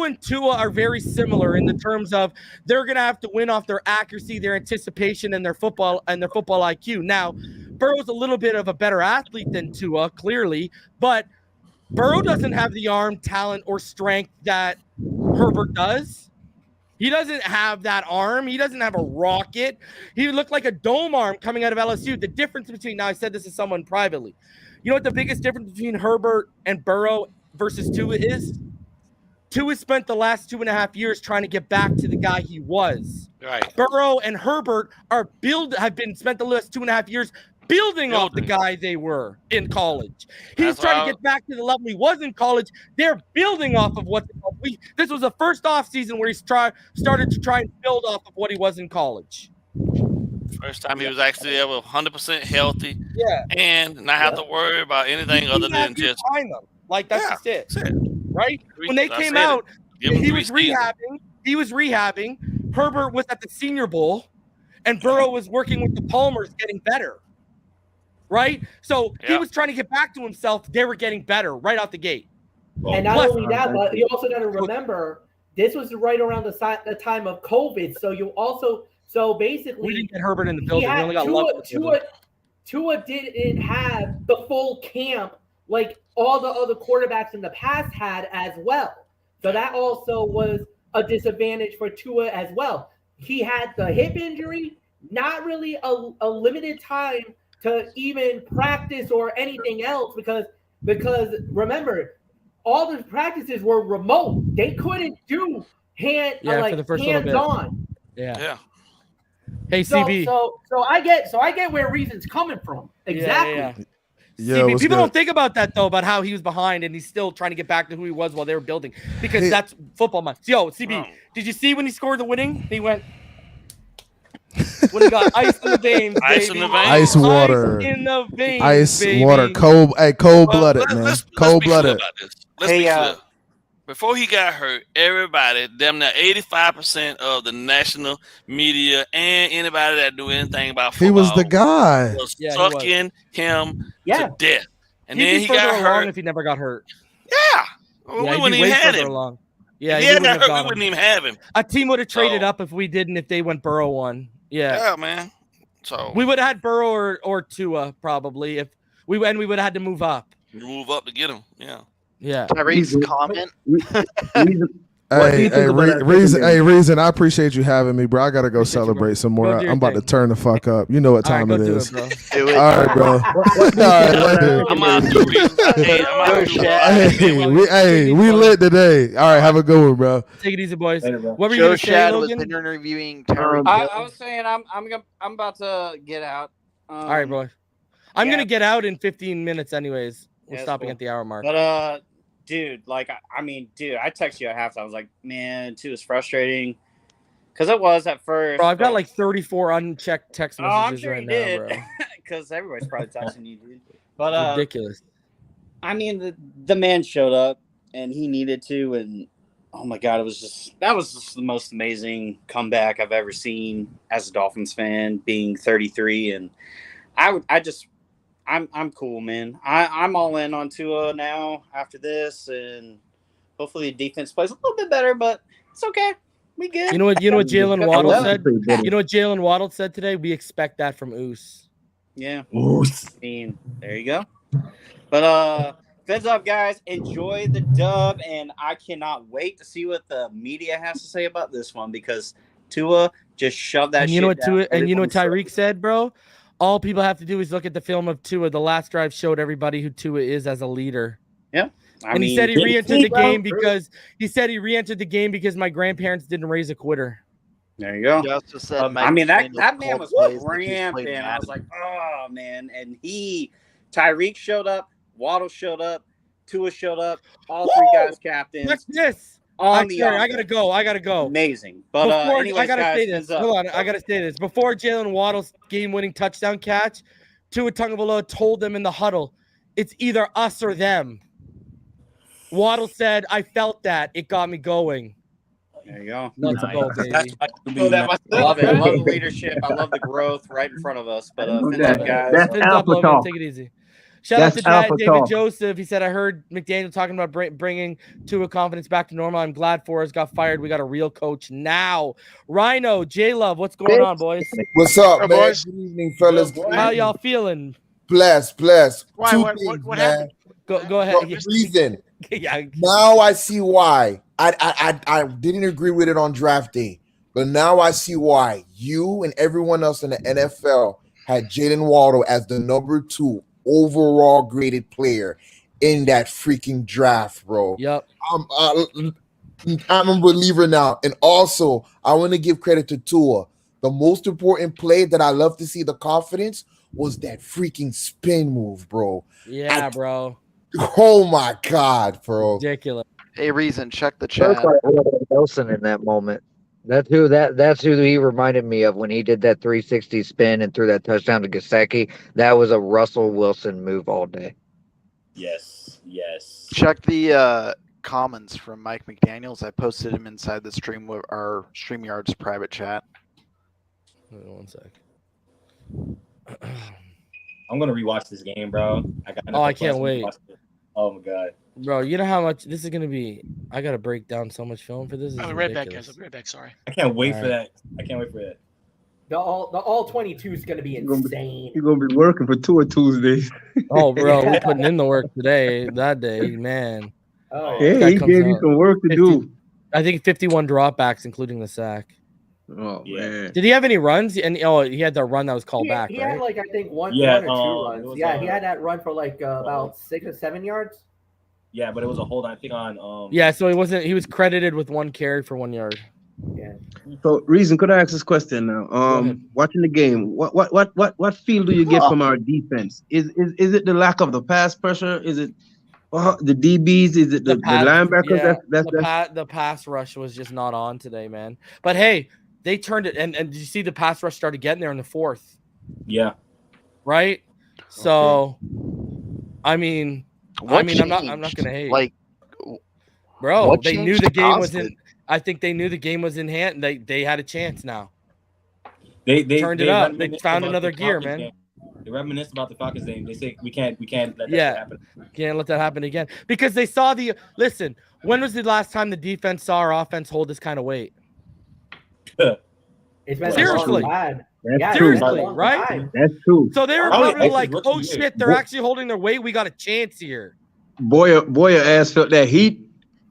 and Tua are very similar in the terms of they're going to have to win off their accuracy, their anticipation, and their football IQ. Now, Burrow's a little bit of a better athlete than Tua, clearly, but Burrow doesn't have the arm talent or strength that Herbert does. He doesn't have that arm. He doesn't have a rocket. He looked like a dome arm coming out of LSU. The difference between, now I said this to someone privately, you know what the biggest difference between Herbert and Burrow versus Tua is? Tua spent the last 2.5 years trying to get back to the guy he was. Right. Burrow and Herbert have spent the last 2.5 years building off the guy they were in college. He's trying to get back to the level he was in college. They're building off of what this was the first off season where he started to try and build off of what he was in college. First time he was actually ever 100% healthy. Yeah. And not have to worry about anything other than just find them. Like that's just it. That's it. Right? When they came out, he was rehabbing. Herbert was at the Senior Bowl, and Burrow was working with the Palmers, getting better. Right? So he was trying to get back to himself. They were getting better right out the gate. And not only that, but you also got to remember this was right around the time of COVID. So basically, we didn't get Herbert in the building. We only got Tua didn't have the full camp like all the other quarterbacks in the past had as well. So that also was a disadvantage for Tua as well. He had the hip injury, not really a limited time to even practice or anything else because remember, all the practices were remote. They couldn't do hands-on. Yeah. Hey, CB. So I get where reason's coming from. Exactly. CB, people don't think about that though, about how he was behind and he's still trying to get back to who he was while they were building, because that's football mind. Yo, CB, did you see when he scored the winning? He went when he got ice in the veins, ice in the veins, ice water, ice in the veins, ice baby. Water, cold-blooded, man, cold-blooded. Let's be clear. Before he got hurt, everybody, damn near 85% of the national media and anybody that knew anything about football, he was the guy, was sucking him to death. And then he got hurt. If he never got hurt, we wouldn't even have him. Along. Yeah, he got hurt. We wouldn't even have him. A team would have traded up if we didn't. If they went Burrow one, yeah, man. So we would have had Burrow or Tua probably if we would have had to move up. Move up to get him. Yeah. Can I read some comment? Reason. I appreciate you having me, bro. I gotta go celebrate some more. I'm about to turn the fuck up. You know what time it is. Do it. All right, bro. We lit today. All right, have a good one, bro. Take it easy, boys. Later, bro. What were you gonna say, was Logan? interviewing I was saying I'm about to get out. All right, boy. I'm gonna get out in 15 minutes, anyways. We're stopping at the hour mark. But dude, like I texted you at halftime. I was like, man, too, it's frustrating because it was at first. Bro, I've got like 34 unchecked text messages I'm sure right you now, did. bro. Because everybody's probably texting you, dude. But ridiculous. I mean, the man showed up and he needed to, and oh my god, that was just the most amazing comeback I've ever seen as a Dolphins fan, being 33, and I'm cool, man. I'm all in on Tua now after this, and hopefully the defense plays a little bit better, but it's okay. We good. You know what Jalen Waddle said? You know what Jalen Waddle said today? We expect that from Oos. Yeah. Oos. I mean, there you go. But Fins up, guys. Enjoy the dub, and I cannot wait to see what the media has to say about this one because Tua just shoved that and shit you know what down. And you know what Tyreek said, bro? All people have to do is look at the film of Tua. The last drive showed everybody who Tua is as a leader. Yeah. He said he re-entered the game because my grandparents didn't raise a quitter. There you go. Said I mean, that man was cramped, and I was like, oh, man. And Tyreek showed up, Waddle showed up, Tua showed up, all three guys captains. What's this? I gotta go. Amazing. But anyways, I gotta guys, say this. Hold on, I gotta say this. Before Jalen Waddle's game-winning touchdown catch, Tua Tagovailoa told them in the huddle, "It's either us or them." Waddle said, "I felt that. It got me going." There you go. Let's go, baby. I love it. I love the leadership. I love the growth right in front of us. But guys, That's alpha talk. Take it easy. Shout out to David Joseph. He said, I heard McDaniel talking about bringing Tua confidence back to normal. I'm glad Forrest got fired. We got a real coach now. Rhino, J-Love, what's going on, boys? What's up, man? Boys? Good evening, fellas. How y'all feeling? Blessed. Why? What happened? Go ahead. Reason. Yeah. Now I see why. I didn't agree with it on draft day, but now I see why you and everyone else in the NFL had Jalen Waddle as the number 2 overall graded player in that freaking draft, bro. Yep. I'm a believer now. And also, I want to give credit to Tua. The most important play that I love to see the confidence was that freaking spin move, bro. Yeah, bro. Oh my God, bro. Ridiculous. Hey, Reason, check the chat. Wilson in that moment. That's who he reminded me of when he did that 360 spin and threw that touchdown to Gesicki. That was a Russell Wilson move all day. Yes. Check the comments from Mike McDaniels. I posted him inside the our StreamYard's private chat. Wait 1 sec. I'm gonna rewatch this game, bro. I can't wait. Oh my God. Bro, you know how much this is gonna be? I gotta break down so much film for this. I'll be right back, guys. I'll be right back. Sorry. I can't wait for that. The all 22 is gonna be insane. You're gonna be working for 2 Tuesdays. Oh, bro, we're putting in the work today. That day, man. Oh, yeah, he gave you some work to do. I think 51 dropbacks, including the sack. Oh man! Did he have any runs? And he had that run that was called back. He right? had like I think one or 2 runs. Yeah, he had that run for like about 6 or 7 yards. Yeah, but it was a hold. I think on. Yeah, so he wasn't. He was credited with 1 carry for 1 yard. Yeah. So, Reason, could I ask this question now? Watching the game, what feel do you get from our defense? Is it the lack of the pass pressure? Is it the DBs? Is it the linebackers? Yeah, the pass rush was just not on today, man. But hey, they turned it, and did you see the pass rush started getting there in the 4th? Yeah. Right. So, I mean. I'm not gonna hate. Like, bro, they knew the game was in. I think they knew the game was in hand. They had a chance now. They turned it up. They found another gear, man. Game. They reminisced about the Falcons game. They say we can't let that happen. Can't let that happen again because they saw the. Listen, when was the last time the defense saw our offense hold this kind of weight? It's been seriously. That's seriously, true. right? That's true. So they were probably like, "Oh shit, they're actually holding their weight. We got a chance here." Boy, your ass felt that heat.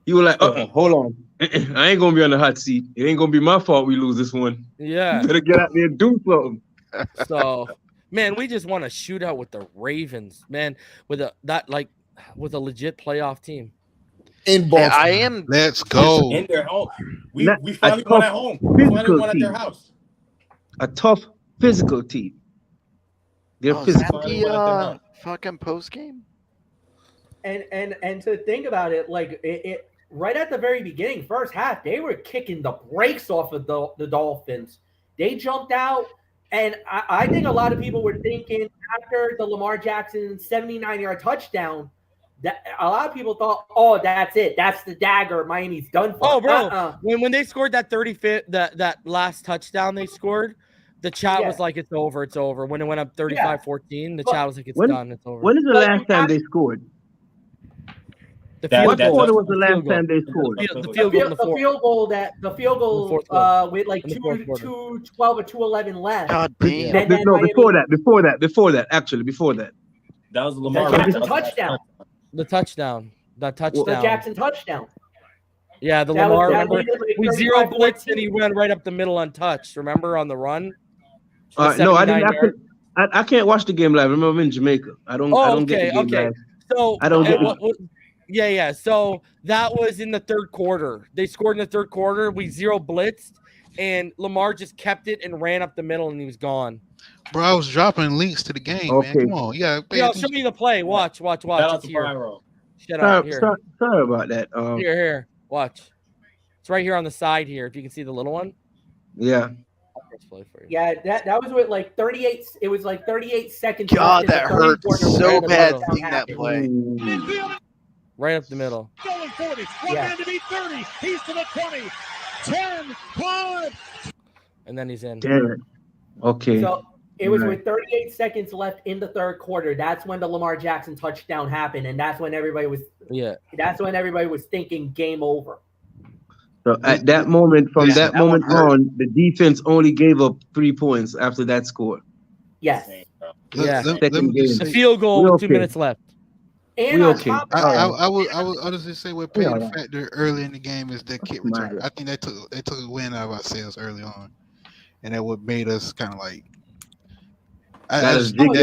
You were like, hold on. I ain't gonna be on the hot seat. It ain't gonna be my fault we lose this one. Yeah. You better get out there and do something. So, man, we just want a shootout with the Ravens, man, with a legit playoff team. In Baltimore. I am. Let's go. In their home. We Not finally a won tough at home. We finally physical won at their team. house. A tough physical team. They're Oh, is that physical. the fucking post game? And to think about it, like it right at the very beginning, first half, they were kicking the brakes off of the Dolphins. They jumped out, and I think a lot of people were thinking after the Lamar Jackson 79-yard touchdown, that a lot of people thought, oh, that's it. That's the dagger. Miami's done for. Oh, bro. When they scored that 35th, that last touchdown they scored, the chat was like, it's over, it's over. When it went up 35-14, the chat was like, it's done, it's over. When is the last time they scored? What quarter was the last time they scored? The field goal with like 2:12 or 2:11 left. God damn. And then No, Miami, before that. That was Lamar Jackson touchdown. The touchdown. That touchdown. The Jackson touchdown. Yeah, the That Lamar. was Remember, like we zero 35-14. blitzed and he ran right up the middle untouched. Remember on the run? No, I didn't. I can't watch the game live. Remember, I'm in Jamaica. I don't get the game live. So I don't get. Yeah. So that was in the third quarter. They scored in the third quarter. We zero blitzed, and Lamar just kept it and ran up the middle, and he was gone. Bro, I was dropping links to the game, man. Come on. Yeah, I'll show you the play. Watch. Shout out It's to here. Pyro. Shut up. Here. Sorry about that. Here. Watch. It's right here on the side here. If you can see the little one. Yeah. Yeah, that was with like 38. It was like 38 seconds. God, left in that the third hurt quarter so when bad the seeing that play. Right up the middle. Going 40. One man to beat 30. He's to the 20. 10, 5. And then he's in. Damn. Okay. So it was with 38 seconds left in the third quarter. That's when the Lamar Jackson touchdown happened, and that's when everybody was. Yeah. That's when everybody was thinking game over. So at that moment, from that moment on, the defense only gave up 3 points after that score. Yes. Yeah. Second game. The field goal with 2 minutes left. And okay. I would just say what played a factor early in the game is the kick return. I think they took a win out of ourselves early on, and that what made us kind of like. I just think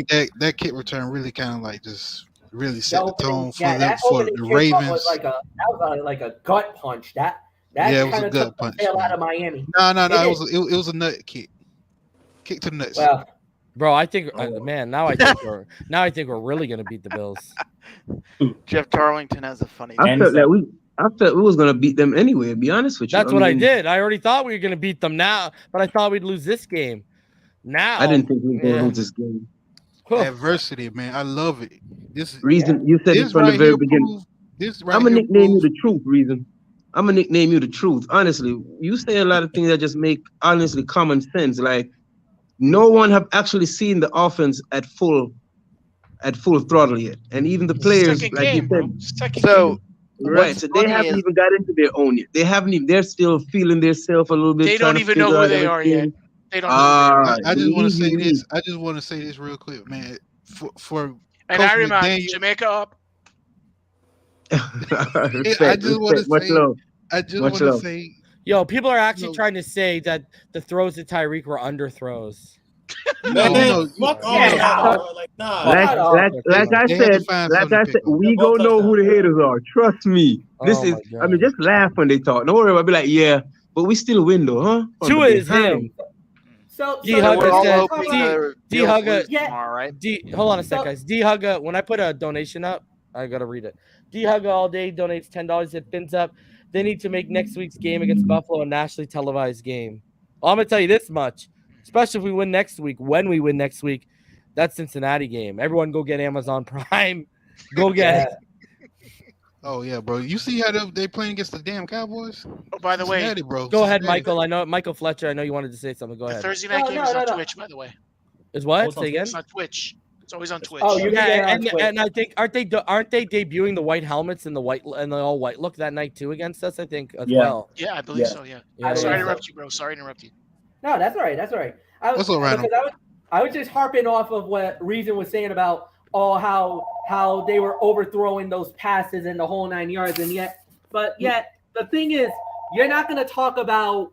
that kick return really kind of like just really set the tone for the Ravens. That was like a gut punch. That it was kind a of gut took punch. the tail out of Miami. No. It was a nut kick. Kick to the nuts. Well, bro, I think, man, now I think we're really gonna beat the Bills. Jeff Darlington has a funny. I felt we was gonna beat them anyway. To be honest with you, That's what I did. I already thought we were gonna beat them now, but I thought we'd lose this game. Now I didn't think we were gonna lose this game. Adversity, man. I love it. This Reason you said this from the very beginning. I'm gonna nickname you the truth, Reason. I'm gonna nickname you the truth. Honestly, you say a lot of things that just make honestly common sense. Like no one have actually seen the offense at full throttle yet, and even the players, like you said. So right, so they haven't even got into their own yet. They haven't even. They're still feeling themselves a little bit. They don't even know who they are yet. They don't know. I just want to say this. I just want to say this real quick, man. For and I remind Jamaica up. I just want to say. Yo, people are actually trying to say that the throws to Tyreek were underthrows. Like I said, we gonna know who the haters are. Trust me. I mean, just laugh when they talk. Don't worry about it. Be like, yeah, but we still win though, huh? Tua is him. So D-Hugga, hold on a sec, guys. D-Hugga, when I put a donation up, I gotta read it. D-Hugga all day donates $10 at Fins up. They need to make next week's game against Buffalo a nationally televised game. Well, I'm gonna tell you this much, especially if we win next week. When we win next week, that Cincinnati game. Everyone, go get Amazon Prime. Go get it. Oh yeah, bro. You see how they playing against the damn Cowboys? Oh, by the way, bro. Go ahead, Michael. I know Michael Fletcher. I know you wanted to say something. Go ahead. The Thursday night game is on Twitch, by the way. Is what? Say again. It's on Twitch. It's always on Twitch. Oh, you and I think aren't they debuting the white helmets and the all white look that night too against us? I think as well. Yeah, I believe so. Yeah. Sorry to interrupt you, bro. Sorry to interrupt you. No, that's all right. That's all right. I was just harping off of what Reason was saying about how they were overthrowing those passes and the whole 9 yards, and yet the thing is, you're not going to talk about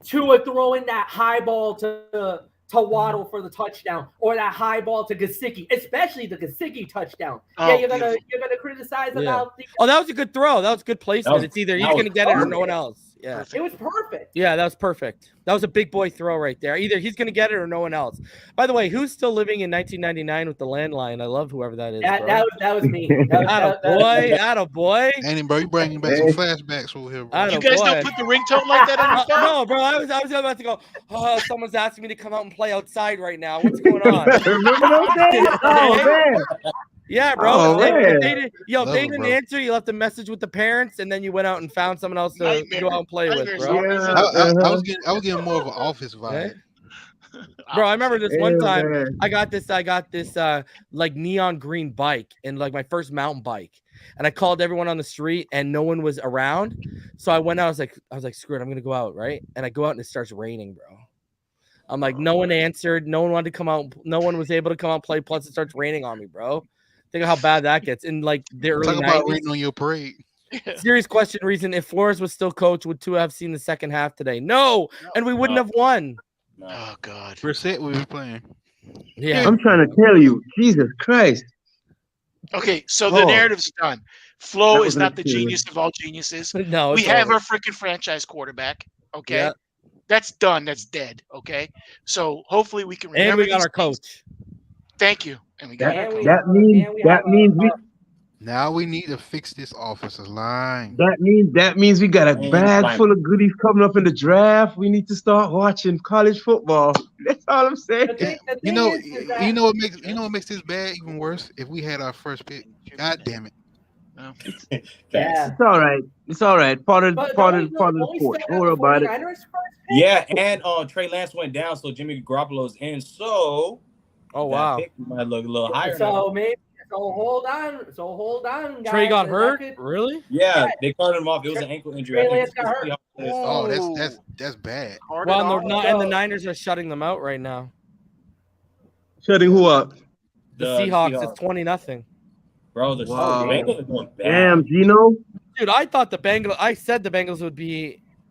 Tua throwing that high ball to Waddle for the touchdown, or that high ball to Gesicki, especially the Gesicki touchdown. Oh, you're gonna criticize about the. Oh, that was a good throw. That was good placement. It's either he's gonna get it or no one else. Yeah, it was perfect. Yeah, that was perfect. That was a big boy throw right there. Either he's gonna get it or no one else. By the way, who's still living in 1999 with the landline? I love whoever that is. That was me. Attaboy. And bro, you bringing back some flashbacks over here, bro. You guys don't put the ringtone like that on your phone? No, bro. I was about to go. Oh, someone's asking me to come out and play outside right now. What's going on? Remember those days? Oh man. Yeah, bro. Oh, they man. didn't answer. You left a message with the parents, and then you went out and found someone else to go out and play with, bro. I was getting more of an office vibe. Bro, I remember this one time I got this like neon green bike, and like my first mountain bike, and I called everyone on the street and no one was around. So I went out, I was like, screw it, I'm gonna go out, right? And I go out and it starts raining, bro. I'm like, no one answered, no one wanted to come out, no one was able to come out and play, plus it starts raining on me, bro. Think of how bad that gets. In like the early 90s. Talk about raining on your parade. Serious question, Reason. If Flores was still coach, would Tua have seen the second half today? No, and we wouldn't have won. Oh God. Percent we were playing. Yeah. I'm trying to tell you, Jesus Christ. Okay, so the narrative's done. Flo is not the cute. genius of all geniuses. No, we it's have over. our freaking franchise quarterback. Okay, Yeah. that's done. That's dead. Okay, so hopefully we can remember. And we got these our things. coach. Thank you. And we got our coach. That means we. Now we need to fix this offensive line. That means we got a bag full of goodies coming up in the draft. We need to start watching college football. That's all I'm saying. You know what makes this bad even worse? If we had our first pick. God damn it. No. It's all right. It's all right. Part of the sport. Don't worry about it. Yeah, and Trey Lance went down, so Jimmy Garoppolo's in. So, wow, pick might look a little higher. So maybe. So hold on, guys. Trey got hurt? Really? Yeah, they carted him off. It was an ankle injury. Trey Lance got hurt. Oh, that's bad. Well, and the Niners are shutting them out right now. Shutting who up? The Seahawks. It's 20-0. Bro, the Bengals are going bad. Damn, Gino. Dude, I thought I said the Bengals would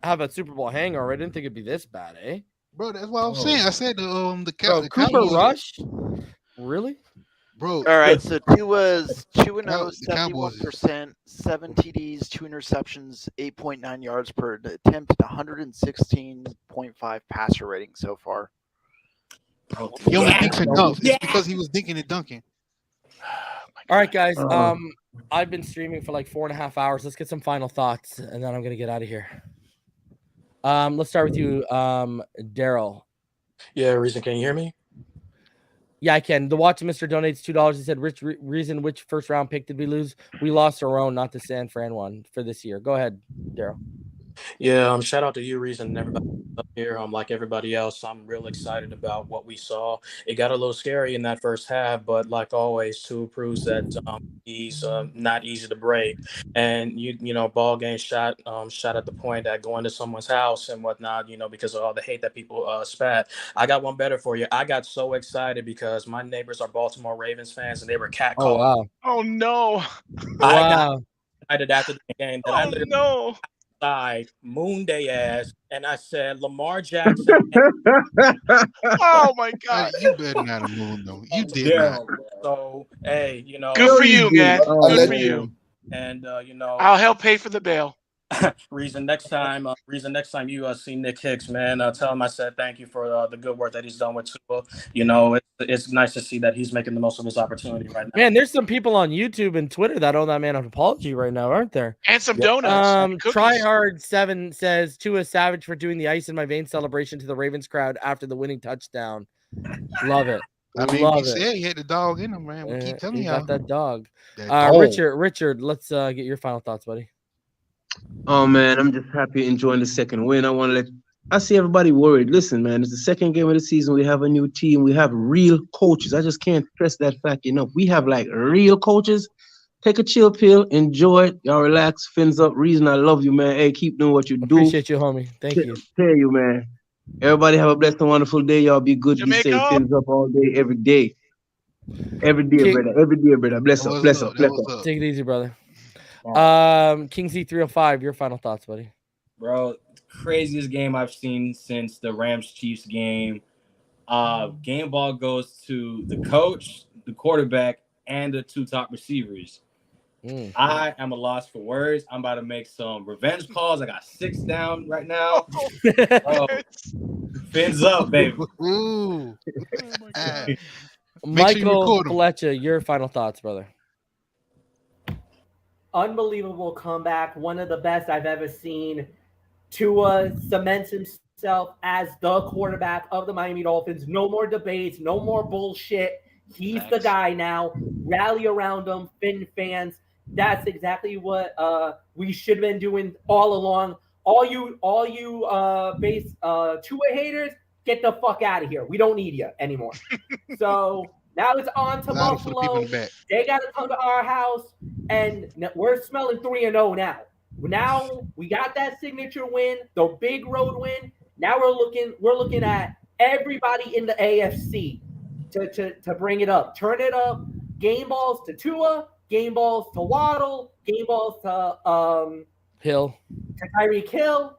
have a Super Bowl hangover. I didn't think it'd be this bad, eh? Bro, that's what I'm saying. I said the Cooper Cowboys. Rush? Really? Bro. All right, so Tua's 2-0, the Cowboys. 71%, 7 TDs, 2 interceptions, 8.9 yards per attempt, 116.5 passer rating so far. He only thinks and dunks. It's because he was dinking and dunking. All right, guys. I've been streaming for like 4.5 hours. Let's get some final thoughts, and then I'm gonna get out of here. Let's start with you, Daryl. Yeah, Reason, can you hear me? Yeah, I can. The Watch Mr. donates $2. He said, Reason, which first round pick did we lose? We lost our own, not the San Fran one for this year. Go ahead, Daryl. Yeah, shout out to you, Reason, and everybody up here. Like everybody else, I'm real excited about what we saw. It got a little scary in that first half, but like always, Tua proves that he's not easy to break. And you know, ball game shot at the point that going to someone's house and whatnot, you know, because of all the hate that people spat. I got one better for you. I got so excited because my neighbors are Baltimore Ravens fans, and they were catcalling. Oh wow! Oh no! I got excited after the game that I literally no. Moon Day ass, and I said Lamar Jackson. Oh my God! You better not have moon though. You did not. So hey, you know, good for you, man. Good for you. And you know, I'll help pay for the bail. Reason next time you see Nick Hicks, man, tell him I said thank you for the good work that he's done with Tua. You know, it's nice to see that he's making the most of his opportunity right now. Man, there's some people on YouTube and Twitter that owe that man an apology right now, aren't there? And some donuts. Tryhard7 says Tua Savage for doing the ice in my veins celebration to the Ravens crowd after the winning touchdown. Love it. I mean, he said he had the dog in him, man. We keep telling you. Got that dog. Dog. Richard, let's get your final thoughts, buddy. Oh man, I'm just happy enjoying the second win. I see everybody worried. Listen, man, it's the second game of the season. We have a new team. We have real coaches. I just can't stress that fact enough. We have like real coaches. Take a chill pill, enjoy it. Y'all relax, fins up. Reason I love you, man. Hey, keep doing what you do. Appreciate you, homie. Thank you. Tell you, man. Everybody have a blessed and wonderful day. Y'all be good. Be safe. Fins up all day, every day. Every day, brother. Every day, brother. Bless up, bless up, bless up. Take it easy, brother. King Z305, your final thoughts, buddy. Bro, craziest game I've seen since the Rams-Chiefs game. Game ball goes to the coach, the quarterback, and the 2 top receivers. I am a loss for words. I'm about to make some revenge calls. I got 6 down right now. Fins up, baby. Ooh. Michael Fletcher, your final thoughts, brother. Unbelievable comeback. One of the best I've ever seen. Tua cements himself as the quarterback of the Miami Dolphins. No more debates. No more bullshit. He's the guy now. Rally around him, Finn fans. That's exactly what we should have been doing all along. All you Tua haters, get the fuck out of here. We don't need you anymore. So now it's on to Buffalo. They got to come to our house, and we're smelling 3-0 now. Now we got that signature win, the big road win. Now we're looking at everybody in the AFC to bring it up, turn it up. Game balls to Tua, game balls to Waddle, game balls to Hill, to Tyreek Hill.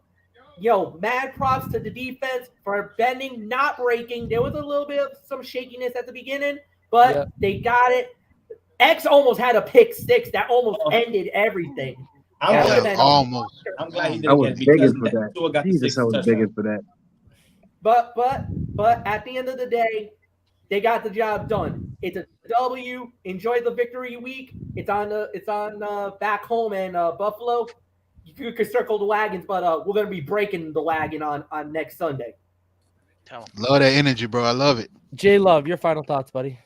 Yo, mad props to the defense for bending, not breaking. There was a little bit of some shakiness at the beginning, but they got it. X almost had a pick 6 that almost ended everything. I'm glad he didn't get it because Tua got the 6th touchdown. I was begging for that. But at the end of the day, they got the job done. It's a W. Enjoy the victory week. It's on back home in Buffalo. You could circle the wagons, but we're gonna be breaking the wagon on next Sunday. Love that energy, bro. I love it. J Love, your final thoughts, buddy.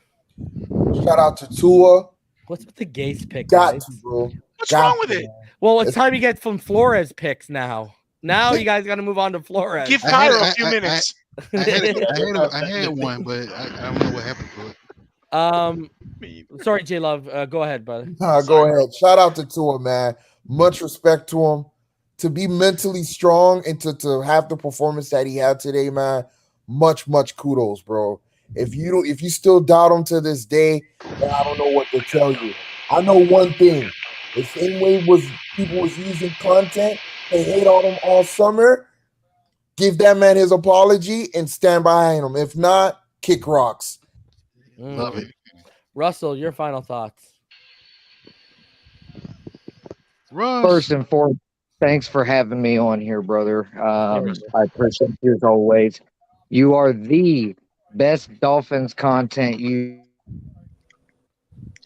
Shout out to Tua. What's with the Gase pick? Got to, bro. What's wrong with it? Well, it's time you get some Flores picks now. Now you guys got to move on to Flores. Give Cairo a few minutes. I had one, but I don't know what happened to it. Sorry, J Love. Go ahead, brother. Go ahead. Shout out to Tua, man. Much respect to him. To be mentally strong and to have the performance that he had today, man. Much kudos, bro. If you still doubt him to this day, then I don't know what to tell you. I know one thing. The same way people was using content, they hate on him all summer. Give that man his apology and stand behind him. If not, kick rocks. Love it. Russell, your final thoughts. First and foremost, thanks for having me on here, brother. I appreciate you as always. You are the best Dolphins content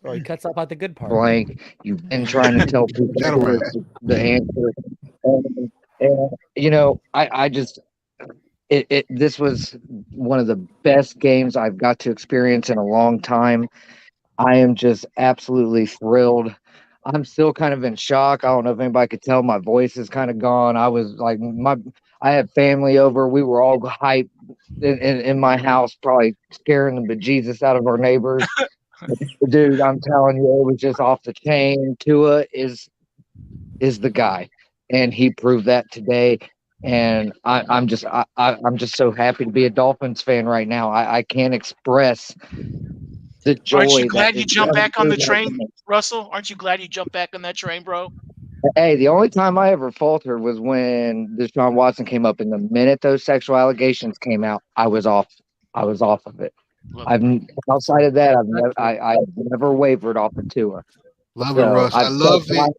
Oh, he cuts up at the good part. Blank. You've been trying to tell people the answer. And you know, I just this was one of the best games I've got to experience in a long time. I am just absolutely thrilled. I'm still kind of in shock. I don't know if anybody could tell my voice is kind of gone. I was like, I had family over. We were all hyped in my house, probably scaring the bejesus out of our neighbors. Dude, I'm telling you, it was just off the chain. Tua is the guy, and he proved that today. And I'm just so happy to be a Dolphins fan right now. I can't express the joy. Aren't you glad you jumped back on the train, Russell? Aren't you glad you jumped back on that train, bro? Hey, the only time I ever faltered was when Deshaun Watson came up. And the minute those sexual allegations came out, I was off of it. Outside of that, I've never wavered off of Tua. Love it, Russ. I love it.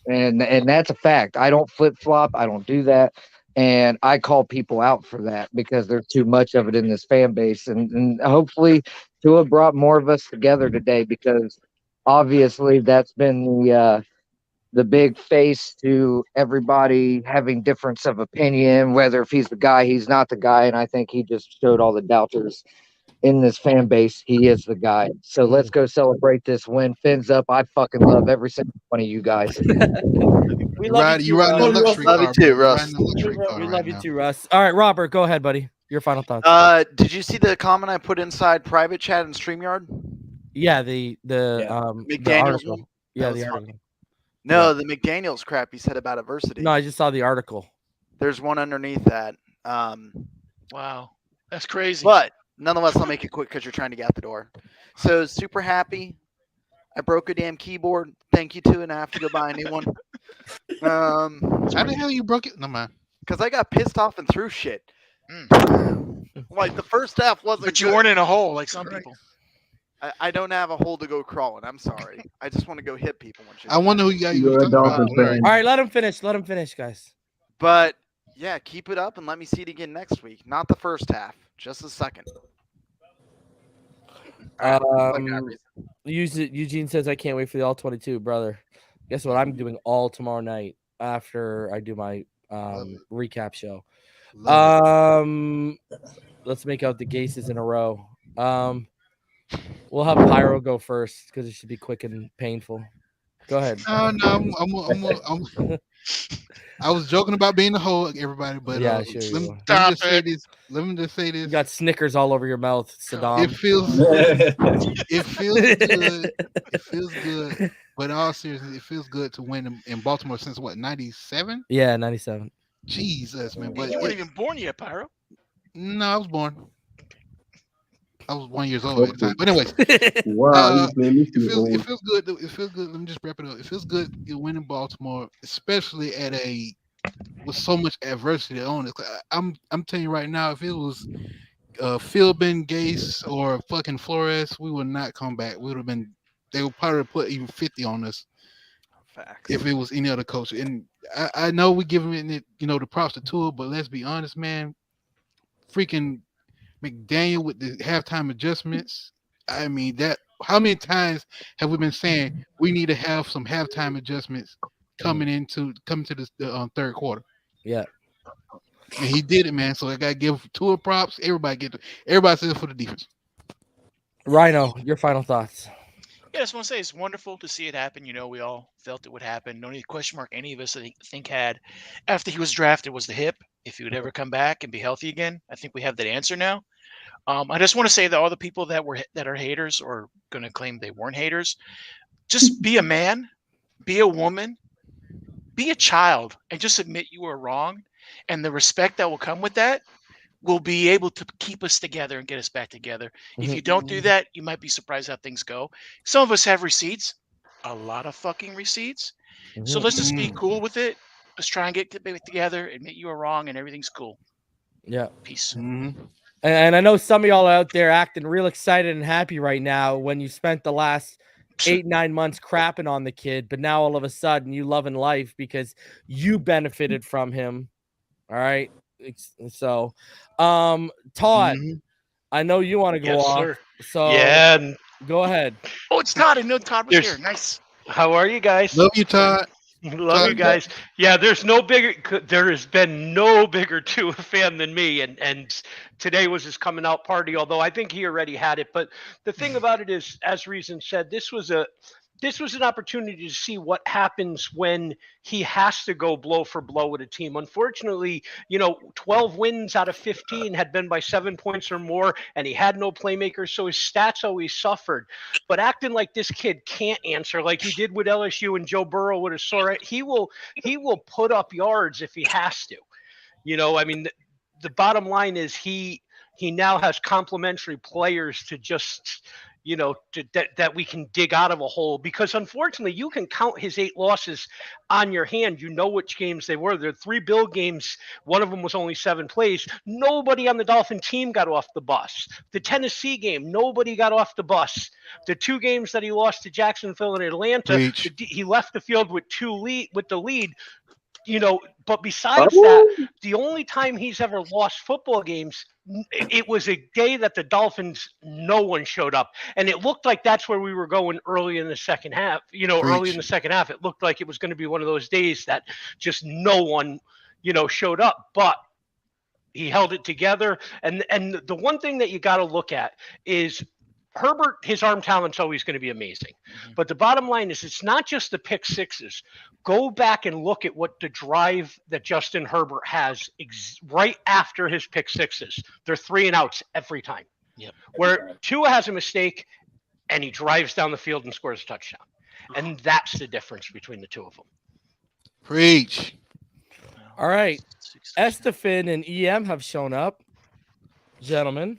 And that's a fact. I don't flip flop. I don't do that. And I call people out for that because there's too much of it in this fan base. And hopefully Tua brought more of us together today, because obviously that's been the big face to everybody having difference of opinion, whether if he's the guy, he's not the guy. And I think he just showed all the doubters in this fan base he is the guy. So let's go celebrate this win. Fins up. I fucking love every single one of you guys. We love you, Russ. Love you too, Russ. We love you too, Russ. All right, Robert, go ahead, buddy. Your final thoughts. Did you see the comment I put inside private chat and StreamYard? Yeah, the McDaniels article. Yeah, the article. No, the McDaniels crap he said about adversity. No, I just saw the article. There's one underneath that. Wow, that's crazy. But nonetheless, I'll make it quick because you're trying to get out the door. So super happy. I broke a damn keyboard. Thank you, Tua, and I have to go buy a new one. How the hell you broke it? No, man. Because I got pissed off and threw shit. Like, the first half wasn't But you good. weren't in a hole like some people. I don't have a hole to go crawling. I'm sorry. I just want to go hit people. I wonder who you got. You're a Dolphins fan. All right, let him finish. Let him finish, guys. But, yeah, keep it up and let me see it again next week. Not the first half, just the second. Eugene says, I can't wait for the all-22, brother. Guess what? I'm doing all tomorrow night after I do my recap show. Let's make out the Gases in a row. We'll have Pyro go first because it should be quick and painful. Go ahead. No, I was joking about being a hole, everybody, but yeah, sure. Let me just say this. You got Snickers all over your mouth, Saddam. It feels good. It feels good. But in all seriousness, it feels good to win in Baltimore since what, 97? Yeah, 97. Jesus, man. But you weren't even born yet, Pyro. No, I was born. I was 1 year old at the time. But anyways, wow, it feels good. It feels good. Let me just wrap it up. It feels good to win in Baltimore, especially with so much adversity on it. I'm telling you right now, if it was Philbin, Gase, or fucking Flores, we would not come back. They would probably put even 50 on us. Facts. If it was any other coach. And I know we give him it, the props to Tua, but let's be honest, man. Freaking McDaniel with the halftime adjustments. I mean, how many times have we been saying we need to have some halftime adjustments coming to the third quarter? Yeah. And he did it, man. So I gotta give Tua props. Everybody says for the defense. Rhino, your final thoughts. Yeah, I just want to say it's wonderful to see it happen. We all felt it would happen. The only question mark any of us I think had after he was drafted was the hip. If he would ever come back and be healthy again, I think we have that answer now. I just want to say that all the people that are haters or going to claim they weren't haters, just be a man, be a woman, be a child, and just admit you were wrong. And the respect that will come with that will be able to keep us together and get us back together. If you don't do that, you might be surprised how things go. Some of us have receipts, a lot of fucking receipts. So let's just be cool with it. Let's try and get back together, admit you were wrong, and everything's cool. Yeah. Peace. And I know some of y'all out there acting real excited and happy right now when you spent the last 8-9 months crapping on the kid, but now all of a sudden you loving life because you benefited from him. All right. So, Todd, I know you want to go off. Sir. So yeah, go ahead. Oh, it's Todd. I know Todd was here. Nice. How are you guys? Love you, Todd. Love you guys. Yeah, there has been no bigger Tua fan than me, and today was his coming out party, although I think he already had it. But the thing about it is, as Reason said, this was an opportunity to see what happens when he has to go blow for blow with a team. Unfortunately, 12 wins out of 15 had been by 7 points or more, and he had no playmakers, so his stats always suffered. But acting like this kid can't answer, like he did with LSU and Joe Burrow with a sore, he will put up yards if he has to. The bottom line is he now has complementary players to just that we can dig out of a hole, because unfortunately you can count his 8 losses on your hand. You know which games they were. There are 3 Bill games. One of them was only 7 plays. Nobody on the Dolphin team got off the bus. The Tennessee game, nobody got off the bus. The 2 games that he lost to Jacksonville and Atlanta, he left the field with the lead. But besides that, the only time he's ever lost football games, it was a day that the Dolphins, no one showed up. And it looked like that's where we were going early in the second half. Early in the second half, it looked like it was going to be one of those days that just no one, showed up. But he held it together. And the one thing that you got to look at is Herbert, his arm talent's always going to be amazing. But the bottom line is it's not just the pick sixes. Go back and look at what the drive that Justin Herbert has right after his pick sixes. They're 3 and outs every time. Yep. Where Tua has a mistake and he drives down the field and scores a touchdown. And that's the difference between the two of them. Preach. All right. Estefan and EM have shown up. Gentlemen.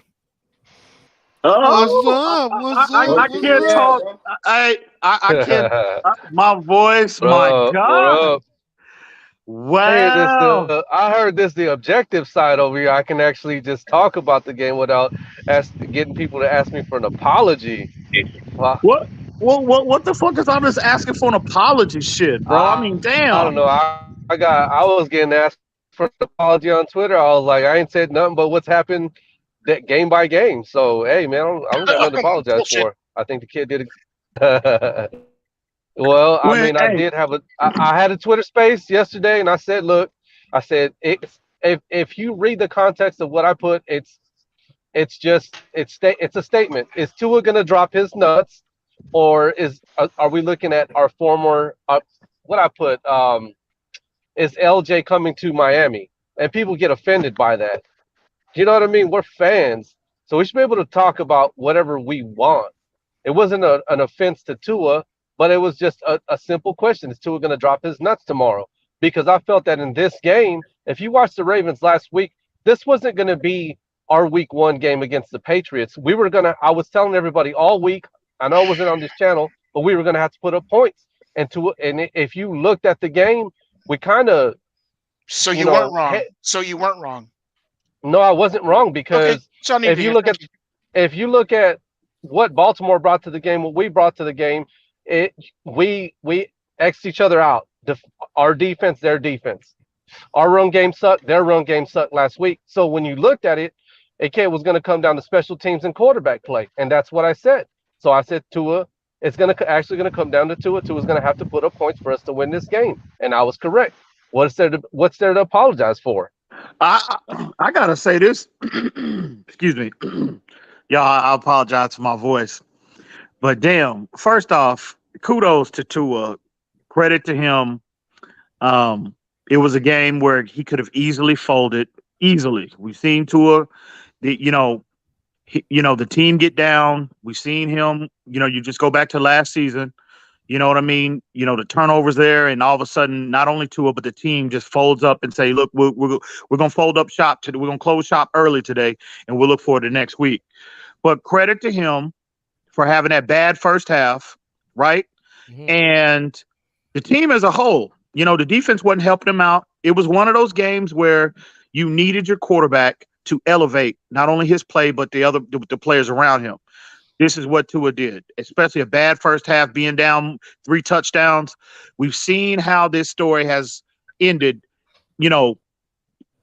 Oh, What's up? What's I up? can't What's up? talk. I can't. My voice. My What God. up? Hey, Wow. I heard this the objective side over here. I can actually just talk about the game without getting people to ask me for an apology. Wow. What the fuck is all this asking for an apology shit, bro? I mean, I don't damn. know. I was getting asked for an apology on Twitter. I was like, I ain't said nothing but what's happened that game by game. So hey, man, I don't got nothing to apologize Bullshit. for. I think the kid did it. Well, I When mean, hey, I had a Twitter space yesterday, and I said, look, I said, if you read the context of what I put, it's a statement. Is Tua gonna drop his nuts, or are we looking at our former what I put? Is LJ coming to Miami? And people get offended by that. You know what I mean? We're fans, so we should be able to talk about whatever we want. It wasn't an offense to Tua, but it was just a simple question. Is Tua going to drop his nuts tomorrow? Because I felt that in this game, if you watched the Ravens last week, this wasn't going to be our week 1 game against the Patriots. I was telling everybody all week, I know it wasn't on this channel, but we were going to have to put up points. And if you looked at the game, we kind of. So you weren't wrong. So you weren't wrong. No, I wasn't wrong because if you look at what Baltimore brought to the game, what we brought to the game, we X'd each other out. Our defense, their defense. Our run game sucked. Their run game sucked last week. So when you looked at it, it was going to come down to special teams and quarterback play, and that's what I said. So I said Tua, it's actually going to come down to Tua. Tua's going to have to put up points for us to win this game, and I was correct. What's there to apologize for? I gotta say this. Excuse me, y'all. I apologize for my voice, but damn. First off, kudos to Tua. Credit to him. It was a game where he could have easily folded. Easily, we've seen Tua. The team get down. We've seen him. You just go back to last season. You know what I mean? The turnovers there, and all of a sudden, not only Tua, but the team just folds up and say, look, we're going to fold up shop today. We're going to close shop early today, and we'll look forward to next week. But credit to him for having that bad first half, right? Mm-hmm. And the team as a whole, the defense wasn't helping him out. It was one of those games where you needed your quarterback to elevate not only his play, but the players around him. This is what Tua did, especially a bad first half, being down 3 touchdowns. We've seen how this story has ended, the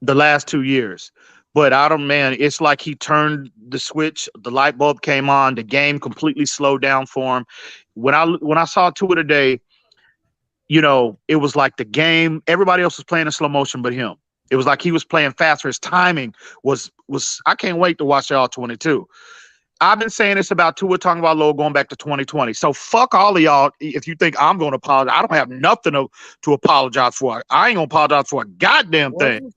last 2 years. But it's like he turned the switch, the light bulb came on, the game completely slowed down for him. When I saw Tua today, it was like the game, everybody else was playing in slow motion but him. It was like he was playing faster. His timing was I can't wait to watch y'all 22. I've been saying this about Tua Tagovailoa going back to 2020. So fuck all of y'all if you think I'm going to apologize. I don't have nothing to apologize for. I ain't going to apologize for a goddamn thing.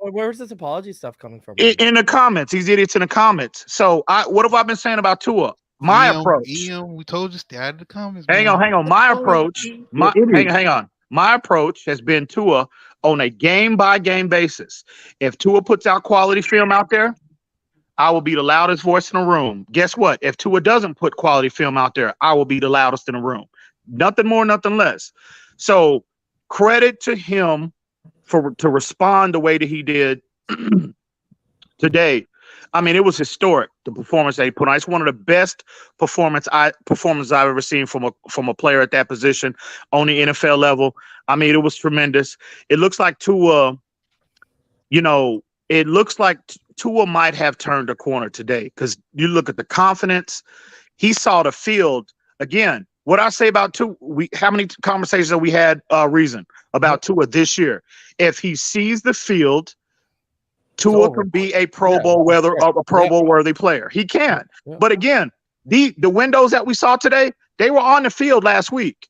Where's this apology stuff coming from? In the comments. These idiots in the comments. So what have I been saying about Tua? My approach. We told you stay out of the comments. Hang on. My approach. Hang on. My approach has been Tua on a game-by-game basis. If Tua puts out quality film out there, I will be the loudest voice in the room. Guess what? If Tua doesn't put quality film out there, I will be the loudest in the room. Nothing more, nothing less. So credit to him to respond the way that he did today. I mean, it was historic, the performance that he put on. It's one of the best performances I've ever seen from a player at that position on the NFL level. I mean, it was tremendous. It looks like Tua, Tua might have turned a corner today because you look at the confidence. He saw the field. Again, what I say about Tua, how many conversations have we had about Tua this year? If he sees the field, Tua can be a Pro Bowl worthy player. He can. Yeah. But again, the windows that we saw today, they were on the field last week.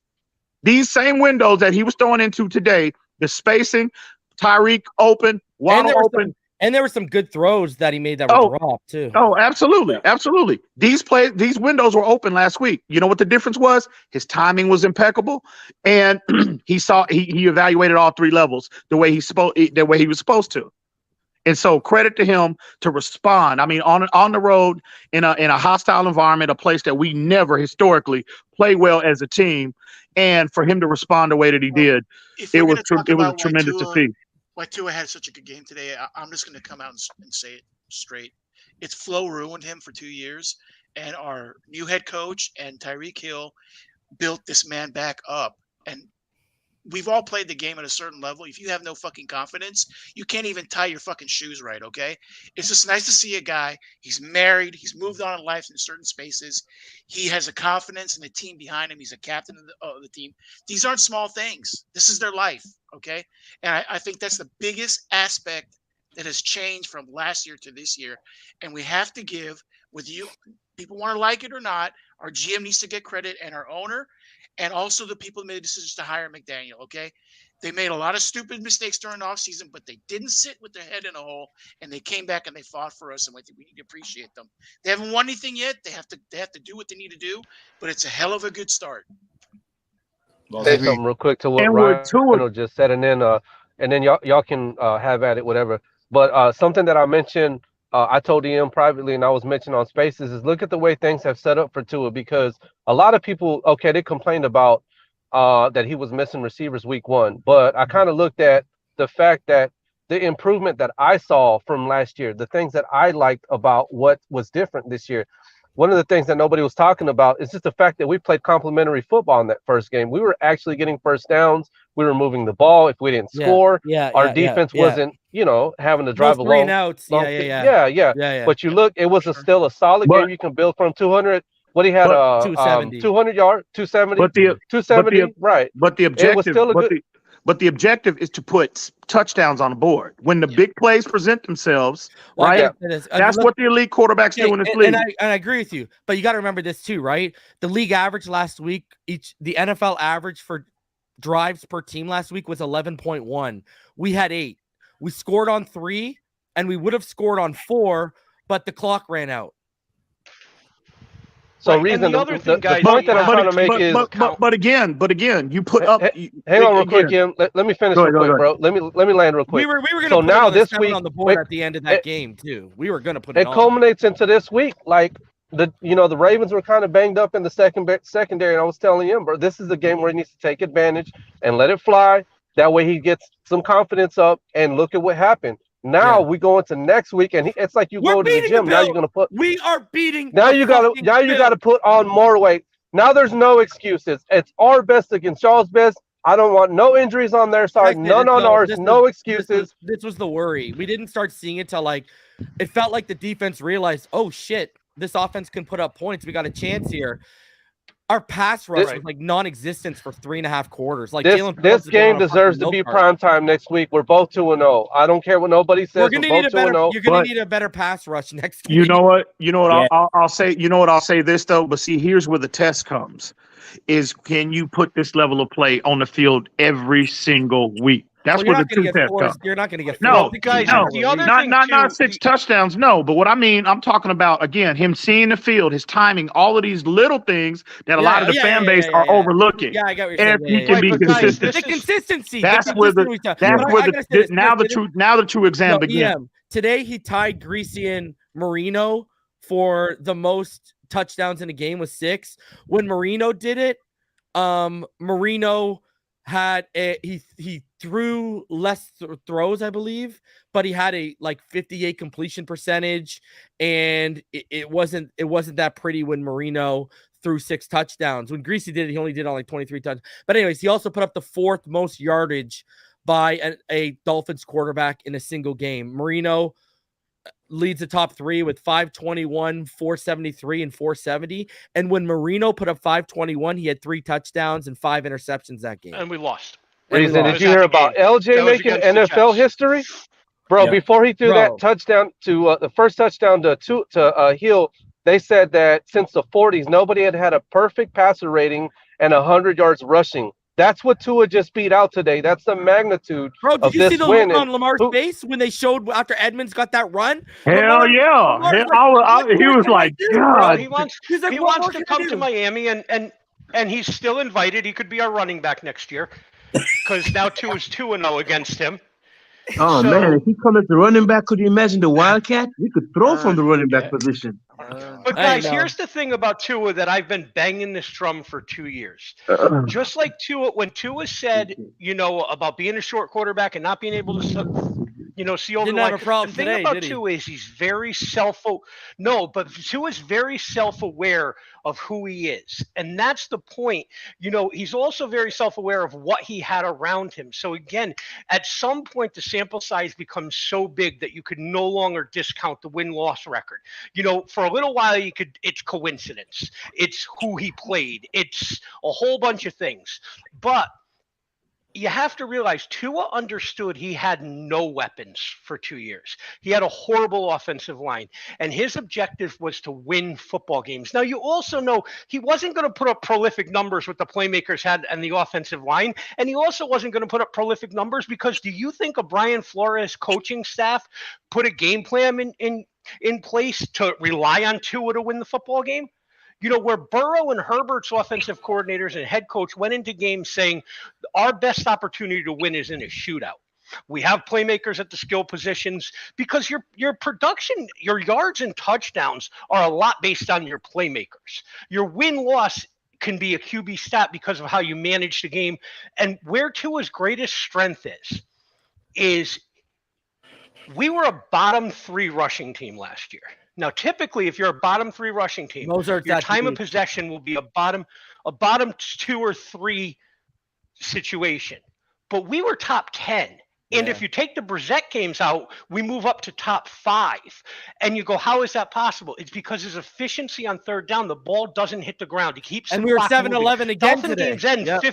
These same windows that he was throwing into today, the spacing, Tyreek open, Waddle open. And there were some good throws that he made that were dropped too. Oh, absolutely. Absolutely. These windows were open last week. You know what the difference was? His timing was impeccable. And he evaluated all 3 levels the way he was supposed to. And so credit to him to respond. I mean, on the road in a hostile environment, a place that we never historically play well as a team, and for him to respond the way that he did, it was a tremendous defeat. Why Tua had such a good game today, I'm just going to come out and say it straight. It's Flo ruined him for 2 years, and our new head coach and Tyreek Hill built this man back up. And we've all played the game at a certain level. If you have no fucking confidence, you can't even tie your fucking shoes right, okay? It's just nice to see a guy. He's married. He's moved on in life in certain spaces. He has a confidence in the team behind him. He's a captain of the team. These aren't small things. This is their life, okay? And I think that's the biggest aspect that has changed from last year to this year. And we have to give, with you, people want to like it or not, our GM needs to get credit, and our owner, and also the people who made decisions to hire McDaniel, okay? They made a lot of stupid mistakes during the offseason, but they didn't sit with their head in a hole, and they came back and they fought for us, and we need to appreciate them. They haven't won anything yet. They have to do what they need to do, but it's a hell of a good start. Say something real quick to what Ryan just said, and then y'all can have at it, whatever. But something that I mentioned, I told EM privately, and I was mentioning on Spaces, is look at the way things have set up for Tua, because a lot of people, they complained about that he was missing receivers week 1, but I kind of looked at the fact that the improvement that I saw from last year, the things that I liked about what was different this year. One of the things that nobody was talking about is just the fact that we played complimentary football in that first game. We were actually getting first downs. We were moving the ball. If we didn't score, our defense wasn't, having to drive a long. Yeah. But you look, it was still a solid game. You can build from 200. What he had, 270. 200 yards, 270. 270, right? But the objective, it was still a good. But the objective is to put touchdowns on the board. When the big plays present themselves, right? That's what the elite quarterbacks do in this league. And I agree with you. But you got to remember this too, right? The league average last week, the NFL average for drives per team last week was 11.1. We had 8. We scored on 3, and we would have scored on 4, but the clock ran out. So reason the point that I'm trying to make is, but again, you put up. Hang on, real quick, Jim. Let me finish real quick, bro. Let me land real quick. We were going to put now this week on the board at the end of that game too. We were going to put it. It culminates into this week, like the Ravens were kind of banged up in the secondary, and I was telling him, bro, this is a game where he needs to take advantage and let it fly. That way, he gets some confidence up, and look at what happened. Now we go into next week, and it's like you go to the gym. Now you're gonna put. We are beating. Now you gotta put on more weight. Now there's no excuses. It's our best against y'all's best. I don't want no injuries on their side. None on ours. No excuses. This was the worry. We didn't start seeing it till it felt like the defense realized, oh shit, this offense can put up points. We got a chance here. Our pass rush was like non-existent for 3.5 quarters. This game deserves to be prime time next week. We're both 2-0. I don't care what nobody says. We're both 2-0. You're gonna need a better pass rush next game. You know what? I'll say. You know what? I'll say this though. But see, here's where the test comes: is can you put this level of play on the field every single week? That's where the two tests come. You're not going to get forced. Not 6 touchdowns. No, but what I mean, I'm talking about again him seeing the field, his timing, all of these little things that a lot of the fan base are overlooking. Yeah, I got what you're saying. If he can be consistent, the consistency. Now the true exam begins. Today he tied Greasy and Marino for the most touchdowns in a game with 6. When Marino did it, Marino had he threw less throws, I believe, but he had a 58 completion percentage, and it wasn't that pretty when Marino threw 6 touchdowns. When Greasy did it, he only did on 23 touchdowns. But anyways, he also put up the 4th most yardage by a Dolphins quarterback in a single game. Marino leads the top 3 with 521, 473, and 470. And when Marino put up 521, he had 3 touchdowns and 5 interceptions that game. And we lost. Reason, did you hear about LJ making NFL history? Bro, before he threw that touchdown to the first touchdown to Hill, they said that since the 40s, nobody had a perfect passer rating and 100 yards rushing. That's what Tua just beat out today. That's the magnitude of this win. Bro, did you see the look on Lamar's face when they showed after Edmonds got that run? Hell yeah. He was like, God. He wants to come to Miami, and he's still invited. He could be our running back next year because now Tua's 2-0 against him. Oh So- man, if he comes as the running back, could you imagine the Wildcat? We could throw from the running back position. But guys, here's the thing about Tua that I've been banging this drum for 2 years. Just like Tua, when Tua said, about being a short quarterback and not being able to, see over Didn't the line. have a problem The thing today, about did he? Tua is he's very but Tua's very self-aware of who he is, and that's the point. He's also very self-aware of what he had around him. So again, at some point, the sample size becomes so big that you could no longer discount the win-loss record. For a little while, it's coincidence. It's who he played. It's a whole bunch of things. But you have to realize Tua understood he had no weapons for 2 years. He had a horrible offensive line, and his objective was to win football games. Now, you also know he wasn't going to put up prolific numbers with the playmakers had and the offensive line, and he also wasn't going to put up prolific numbers because do you think a Brian Flores coaching staff put a game plan in place to rely on Tua to win the football game? Where Burrow and Herbert's offensive coordinators and head coach went into games saying our best opportunity to win is in a shootout. We have playmakers at the skill positions because your production, your yards and touchdowns are a lot based on your playmakers. Your win-loss can be a QB stat because of how you manage the game. And where Tua's greatest strength is we were a bottom 3 rushing team last year. Now, typically, if you're a bottom 3 rushing team, your time of possession will be a bottom 2 or 3 situation. But we were top 10. And if you take the Brissett games out, we move up to top 5. And you go, how is that possible? It's because his efficiency on third down, the ball doesn't hit the ground. He keeps And the we were clock 7-11 moving. again Dolphin today. games end Yep.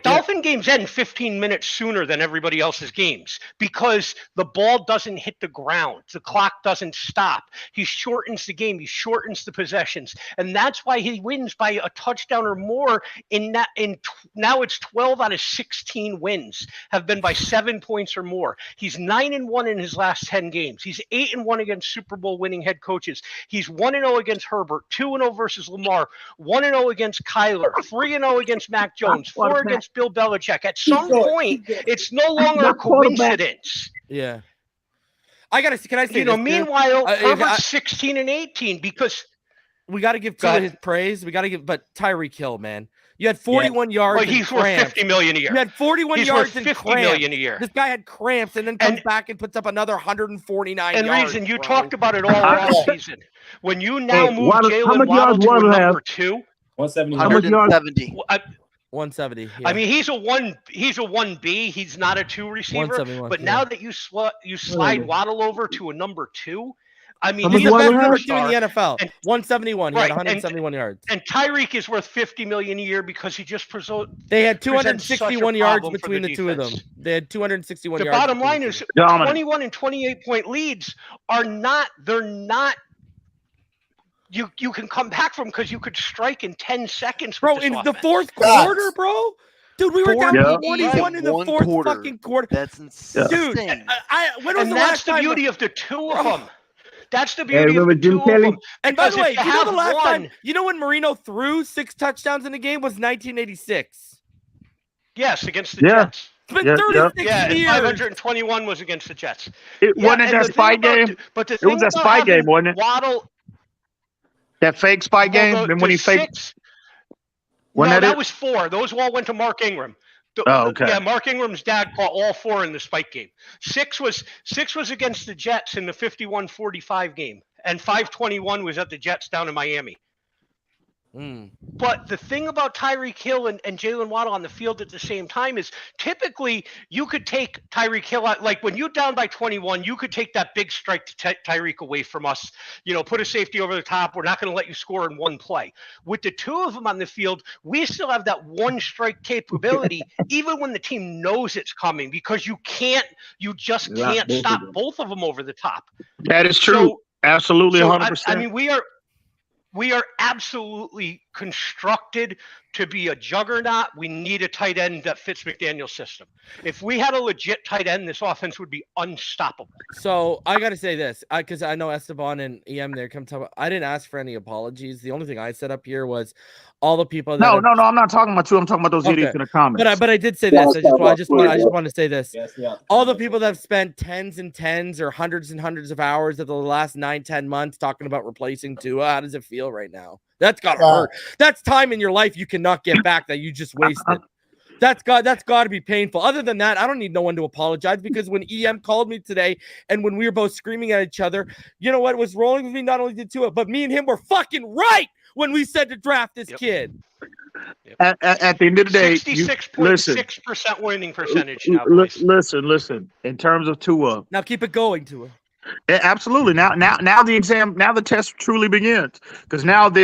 Dolphin games end 15 minutes sooner than everybody else's games because the ball doesn't hit the ground. The clock doesn't stop. He shortens the game. He shortens the possessions. And that's why he wins by a touchdown or more now it's 12 out of 16 wins have been by 7 points or more. He's 9-1 in his last 10 games. He's 8-1 against Super Bowl winning head coaches. He's 1-0 against Herbert, 2-0 versus Lamar, 1-0 against Kyler, 3-0 against Mac Jones, 4 against Bill Belichick. At some point, it's no longer a coincidence. Yeah. Can I say this? Meanwhile, Herbert's 16-18 because we got to give Tua his praise. But Tyreek Hill, man. You had 41 yards. Well, he's worth $50 million a year. You had 41 yards and $50 million a year. This guy had cramps and then comes back and puts up another 149 and yards. Reason, you talked about it all last season. When you now move Jalen Waddle to a number 2, 170. 170. Yeah. I mean, he's a 1B. He's not a 2 receiver. But now that you slide Waddle over to a number 2, I mean, he's the best number 2 in the NFL. 171. He had 171 yards. And Tyreek is worth $50 million a year because he just They had 261 yards between the two of them. They had 261 yards. The bottom line is 21 and 28 point leads are not. They're not. You can come back from because you could strike in 10 seconds. Bro, in the fourth quarter, bro. Dude, we were down 21 in the fourth fucking quarter. That's insane. Dude, when was the last time? That's the beauty of the two of them. That's the beauty of the Jim two Kelly? of them. And by the way, Because if you know the last one- time, you know when Marino threw 6 touchdowns in a game was 1986. Yes, against the Jets. It's been 36 and years. 521 was against the Jets. It wasn't and that the thing spy about- game. But the It was thing that about spy game, having wasn't it? Waddle. That fake spy game. Well, Then when he faked. No, Wasn't that it? was 4. Those all went to Mark Ingram. Oh, okay. Yeah, Mark Ingram's dad caught all 4 in the spike game. 6 was against the Jets in the 51-45 game, and 521 was at the Jets down in Miami. But the thing about Tyreek Hill and Jalen Waddle on the field at the same time is typically you could take Tyreek Hill out. Like when you're down by 21, you could take that big strike to Tyreek away from us. You know, put a safety over the top. We're not going to let you score in one play. With the two of them on the field, we still have that one strike capability, even when the team knows it's coming, because you just can't stop both of them over the top. That is true. Absolutely, 100%. I mean, we are absolutely constructed to be a juggernaut, we need a tight end that fits McDaniel's system. If we had a legit tight end, this offense would be unstoppable. So I got to say this, because I know Esteban and EM there come talk. I didn't ask for any apologies. The only thing I set up here was all the people that No, I'm not talking about you. I'm talking about those idiots in the comments. But I did say this. I just want to say this. All the people that have spent tens and tens or hundreds and hundreds of hours of the last 9-10 months talking about replacing Tua. How does it feel right now? That's gotta hurt. That's time in your life you cannot get back that you just wasted. That's got to be painful. Other than that, I don't need no one to apologize, because when EM called me today and when we were both screaming at each other, you know what was rolling with me? Not only did Tua, but me and him were fucking right when we said to draft this kid. At the end of the day, 66.6% winning percentage now. Listen. In terms of Tua, now keep it going, Tua. Absolutely. Now the test truly begins, because now and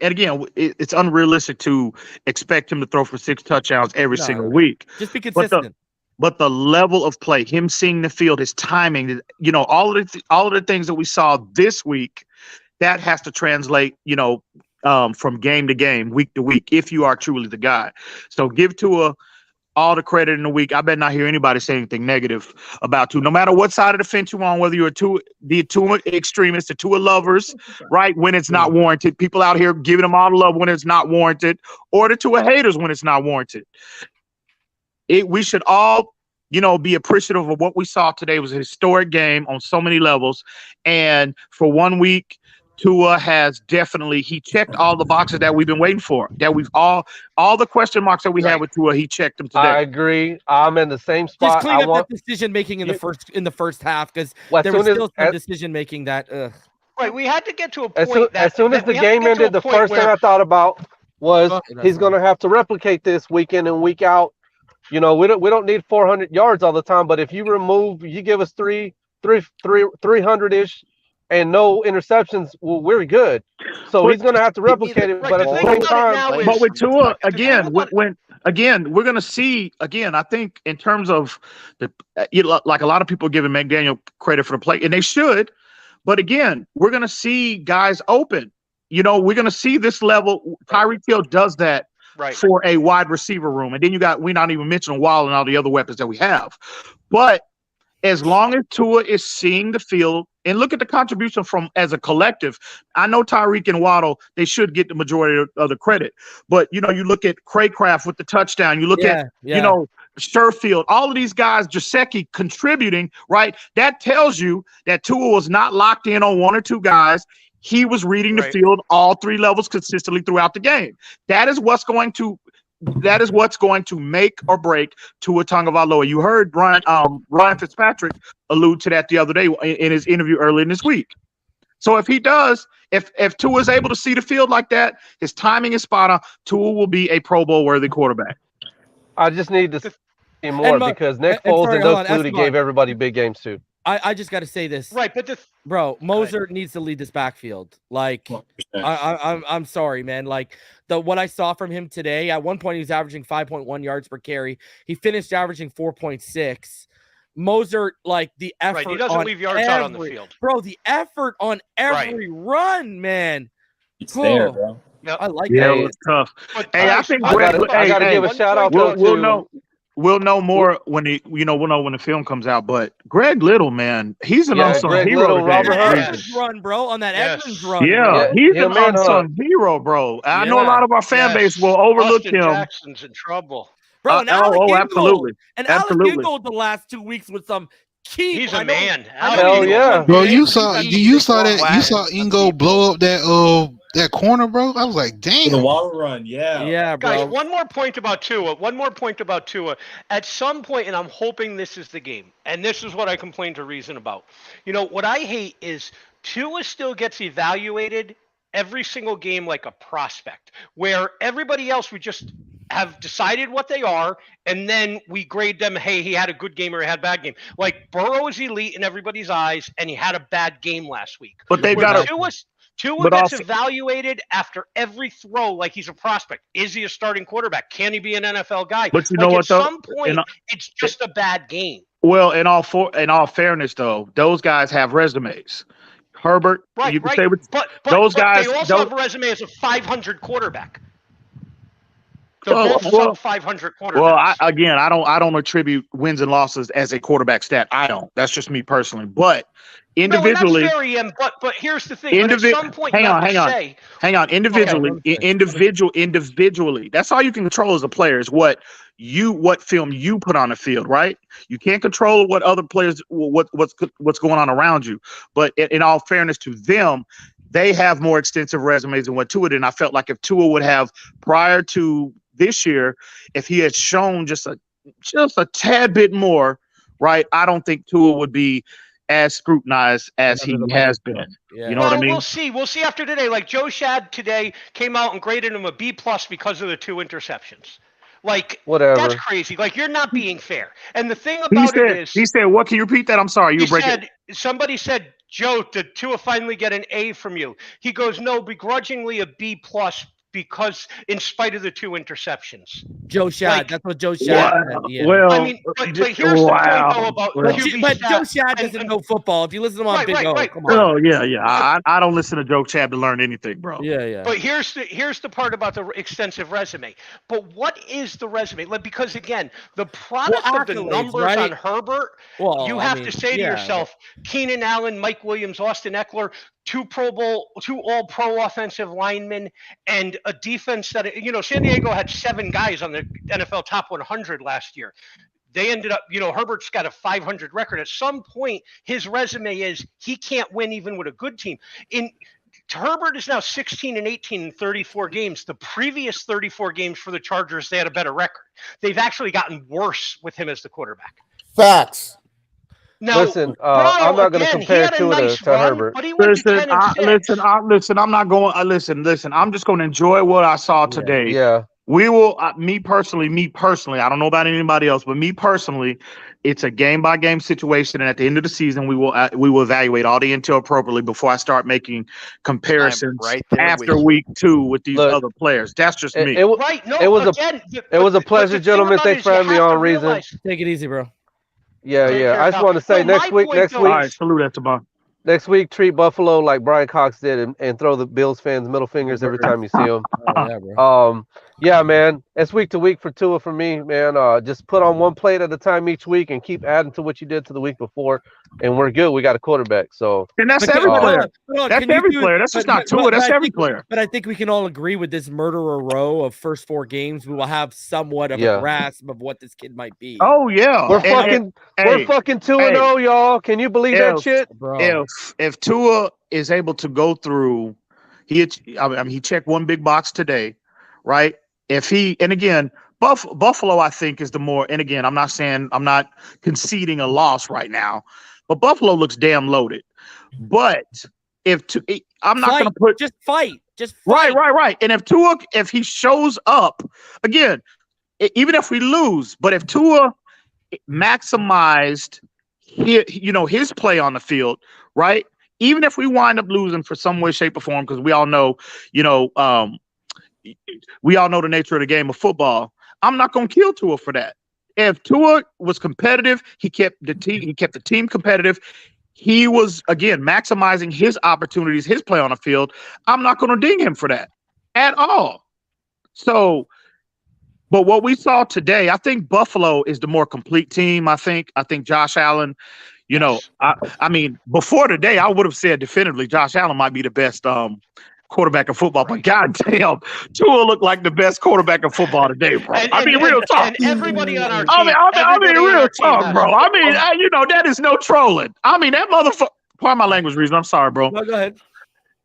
again, it's unrealistic to expect him to throw for 6 touchdowns every single week. Just be consistent. But the level of play, him seeing the field, his timing, all of the things that we saw this week, that has to translate, from game to game, week to week, if you are truly the guy. So give Tua all the credit in the week. I bet not hear anybody say anything negative about Tua, no matter what side of the fence you're on, whether you're the Tua extremists, the Tua lovers, right, when it's not warranted, people out here giving them all the love when it's not warranted, or the Tua haters when it's not warranted. We should all, be appreciative of what we saw today. It was a historic game on so many levels, and for 1 week, Tua has definitely, he checked all the boxes that we've been waiting for. That we've all the question marks that we had with Tua, he checked them today. I agree. I'm in the same spot. Just clean up that decision making in the first half, because there was still some decision making that. Right, we had to get to a point as soon as the game ended, the first thing I thought about was he's going to have to replicate this week in and week out. We don't need 400 yards all the time, but if you give us 300-ish. And no interceptions, well, we're good. So he's going to have to replicate it. But at the same time, but with Tua, again, we're going to see again. I think in terms of like a lot of people giving McDaniel credit for the play, and they should. But again, we're going to see guys open. We're going to see this level. Tyreek Hill does that for a wide receiver room, and then we're not even mentioning Waddle and all the other weapons that we have. But as long as Tua is seeing the field, and look at the contribution from as a collective. I know Tyreek and Waddle, they should get the majority of the credit. But, you look at Craycraft with the touchdown. You look at, Sherfield, all of these guys, Gesicki contributing, right? That tells you that Tua was not locked in on 1 or 2 guys. He was reading the field all 3 levels consistently throughout the game. That is what's going to make or break Tua Tagovailoa. You heard Ryan Fitzpatrick allude to that the other day in his interview earlier this week. So if he does, if Tua is able to see the field like that, his timing is spot on. Tua will be a Pro Bowl worthy quarterback. I just need to see more because Nick Foles and Doug Flutie gave everybody big games too. I just got to say this, right? But bro, Moser needs to lead this backfield. Like, I'm sorry, man. Like what I saw from him today. At one point, he was averaging 5.1 yards per carry. He finished averaging 4.6. Moser, like the effort. Right, he doesn't leave yards out on the field, bro. The effort on every run, man. It's there, bro. Yep. I like that. Yeah, it was tough. Hey, I think I got to give a shout out. We'll know more when we'll know when the film comes out. But Greg Little, man, he's an unsung hero. Edmonds run, bro, on that Edmonds run. Yeah, he's an unsung hero, bro. I know a lot of our fan base will overlook him. Jackson's in trouble, bro. And absolutely. And Alex Ingold the last 2 weeks with some key. He's a man. Hell yeah, bro. You saw that? You saw Ingold blow up that corner, bro. I was like, damn. The Waddle run, yeah, bro. Guys, one more point about Tua. At some point, and I'm hoping this is the game, and this is what I complain to Reason about. What I hate is Tua still gets evaluated every single game like a prospect, where everybody else we just have decided what they are, and then we grade them, hey, he had a good game or he had a bad game. Like, Burrow is elite in everybody's eyes, and he had a bad game last week. But they've got Tua gets evaluated after every throw like he's a prospect. Is he a starting quarterback? Can he be an NFL guy? But you know what, at some point, it's just a bad game. Well, in all fairness, though, those guys have resumes. Herbert, you can say, but those guys. They also have a resume as a 500 quarterback. They're both sub 500 quarterbacks. Well, I don't attribute wins and losses as a quarterback stat. I don't. That's just me personally. But individually, no, that's very but here's the thing. But at some point, hang on. Individually. That's all you can control as a player is what film you put on the field, right? You can't control what other players what's going on around you. But in all fairness to them, they have more extensive resumes than what Tua did. And I felt like if Tua would have prior to this year, if he had shown just a tad bit more, right, I don't think Tua would be as scrutinized as he has been. Yeah. You know what I mean? We'll see after today. Like Joe Shad today came out and graded him a B+ because of the 2 interceptions. Like, whatever. That's crazy. Like, you're not being fair. And the thing about it is, he said, what? Can you repeat that? I'm sorry. Somebody said, Joe, did Tua finally get an A from you? He goes, no, begrudgingly a B+ because in spite of the 2 interceptions. Joe Shad, that's what Joe Shad said. Yeah. Well, I mean, but here's the point though about but Joe Shad doesn't know football. If you listen to him on Big O, come on. Oh yeah. I don't listen to Joe Shad to learn anything, bro. Yeah. But here's the part about the extensive resume. But what is the resume? Like, because again, the product of the numbers on Herbert, you have to say to yourself, Keenan Allen, Mike Williams, Austin Eckler, 2 all-pro offensive linemen, and a defense that, San Diego had 7 guys on the NFL top 100 last year. They ended up, Herbert's got a 500 record. At some point, his resume is he can't win even with a good team. Herbert is now 16-18 in 34 games. The previous 34 games for the Chargers, they had a better record. They've actually gotten worse with him as the quarterback. Facts. Now, listen, I'm not going to compare Tua to Herbert. Listen, I'm not going. Listen. I'm just going to enjoy what I saw today. Yeah. We will. Me personally. I don't know about anybody else, but me personally, it's a game-by-game situation, and at the end of the season, we will evaluate all the intel appropriately before I start making comparisons after week 2 with these other players. That's just me. It was a pleasure, gentlemen. Thanks for having me on. Reason. Take it easy, bro. Yeah. I just want to say next week. All right, salute that to Bob. Next week, treat Buffalo like Brian Cox did, and throw the Bills fans middle fingers every time you see them. Yeah, man. It's week to week for Tua for me, man. Just put on one plate at a time each week and keep adding to what you did to the week before, and we're good. We got a quarterback. So and that's every player. That's every player. That's just not Tua. That's every player. But I think we can all agree with this murderer row of first 4 games. We will have somewhat of a grasp of what this kid might be. Oh yeah, we're fucking 2-0, y'all. Can you believe that shit, bro? If Tua is able to go through, he checked one big box today, right? And again, Buffalo, I think, is the more, and again, I'm not conceding a loss right now, but Buffalo looks damn loaded. But I'm not going to put just fight. Right. And if Tua, if he shows up again, even if we lose, but if Tua maximized his play on the field, right? Even if we wind up losing for some way, shape, or form, because we all know, the nature of the game of football. I'm not going to kill Tua for that. If Tua was competitive, he kept the team competitive. He was, again, maximizing his opportunities, his play on the field. I'm not going to ding him for that at all. So, but what we saw today, I think Buffalo is the more complete team. I think Josh Allen, I mean, before today, I would have said definitively Josh Allen might be the best quarterback of football, but goddamn, Tua looked like the best quarterback of football today, bro. Real talk. And everybody on our team. I mean, real talk, bro. I mean, that is no trolling. I mean, that motherfucker. Pardon my language, reason. I'm sorry, bro. No, go ahead.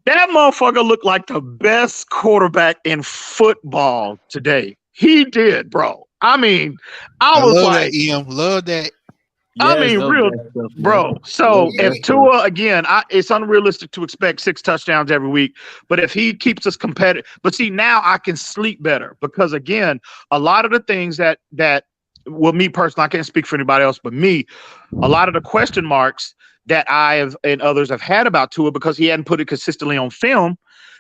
That motherfucker looked like the best quarterback in football today. He did, bro. I mean, I was love like, that, EM. Love that. I mean, real, bro. So if Tua, again, it's unrealistic to expect 6 touchdowns every week. But if he keeps us competitive, but see, now I can sleep better because, again, a lot of the things that well, me personally, I can't speak for anybody else, but me, a lot of the question marks that I have and others have had about Tua because he hadn't put it consistently on film.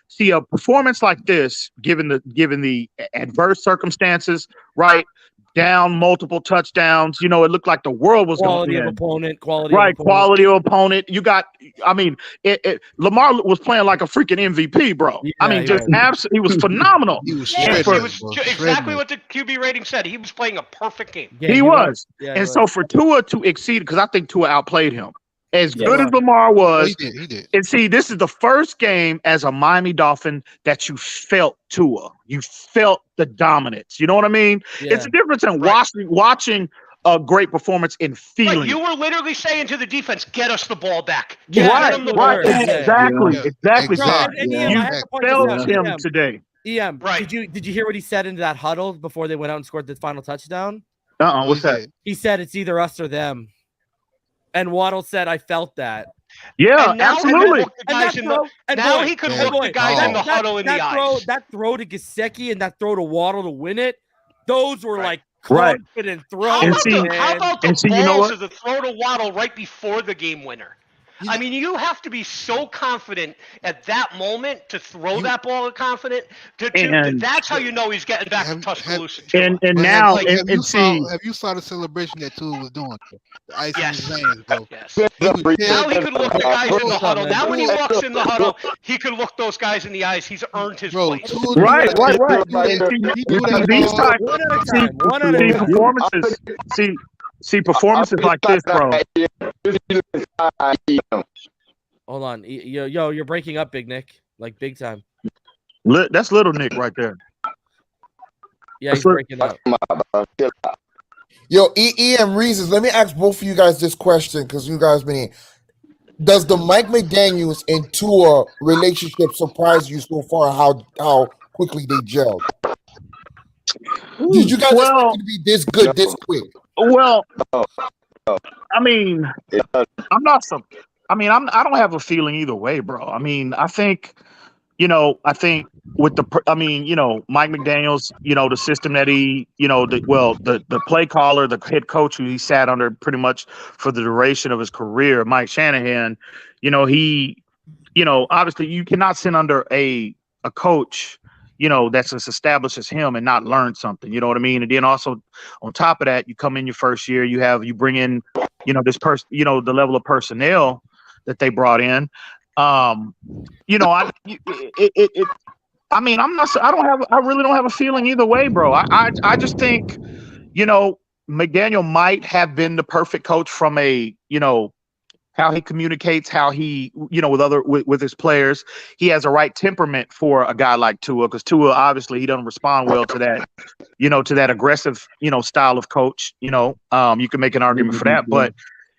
See, a performance like this, given the adverse circumstances, right? down multiple touchdowns. You know, it looked like the world was going to end. Quality of opponent. You got, I mean, Lamar was playing like a freaking MVP, bro. Yeah, I mean, just absolutely, he was phenomenal. It was exactly what the QB rating said. He was playing a perfect game. He was. And so for Tua to exceed, because I think Tua outplayed him. As good as Lamar was, he did. And see, this is the first game as a Miami Dolphin that you felt Tua. You felt the dominance. You know what I mean? Yeah. It's a difference in watching a great performance and feeling. Right, you were literally saying to the defense, "Get us the ball back." Exactly. And You I have to point this felt out. him EM, today. EM, did you hear what he said into that huddle before they went out and scored the final touchdown? What's that? He said it's either us or them. And Waddle said, "I felt that." Yeah, And now absolutely. He could look the guys in the huddle in the eyes. That throw to Gesicki and that throw to Waddle to win it, those were like Right. confident How throws. about the you know balls what? of the throw to Waddle right before the game winner? I mean, you have to be so confident at that moment to throw that ball confident. And- That's how you know he's getting back to Tuscaloosa. And But now have and see. you saw the celebration that Tua was doing? The ice Yes. in his hands, bro. Yes. Now he could look the guys in the huddle. Now when he walks in the huddle, he could look those guys in the eyes. He's earned his place. Right. These type, performances. See performances like this, bro. Hold on. Yo, you're breaking up, Big Nick. Like big time. That's little Nick right there. Yeah, he's breaking up. Yo, EM Reasons, let me ask both of you guys this question because you guys been here. Does the Mike McDaniels and Tua relationship surprise you so far? How quickly they gelled? Did you guys expect it to be this good this quick? Well, I mean, I don't have a feeling either way, bro. I mean, I think with Mike McDaniels, the system that he, the play caller, the head coach who he sat under pretty much for the duration of his career, Mike Shanahan, he, obviously you cannot sit under a coach, that's as established as him and not learn something, you know what I mean? And then also on top of that, you come in your first year, you bring in, this person, the level of personnel that they brought in. I really don't have a feeling either way, bro. I just think, McDaniel might have been the perfect coach from a, how he communicates, how he, with his players. He has a right temperament for a guy like Tua, because Tua, obviously, he doesn't respond well to that, to that aggressive, style of coach. You can make an argument for that, but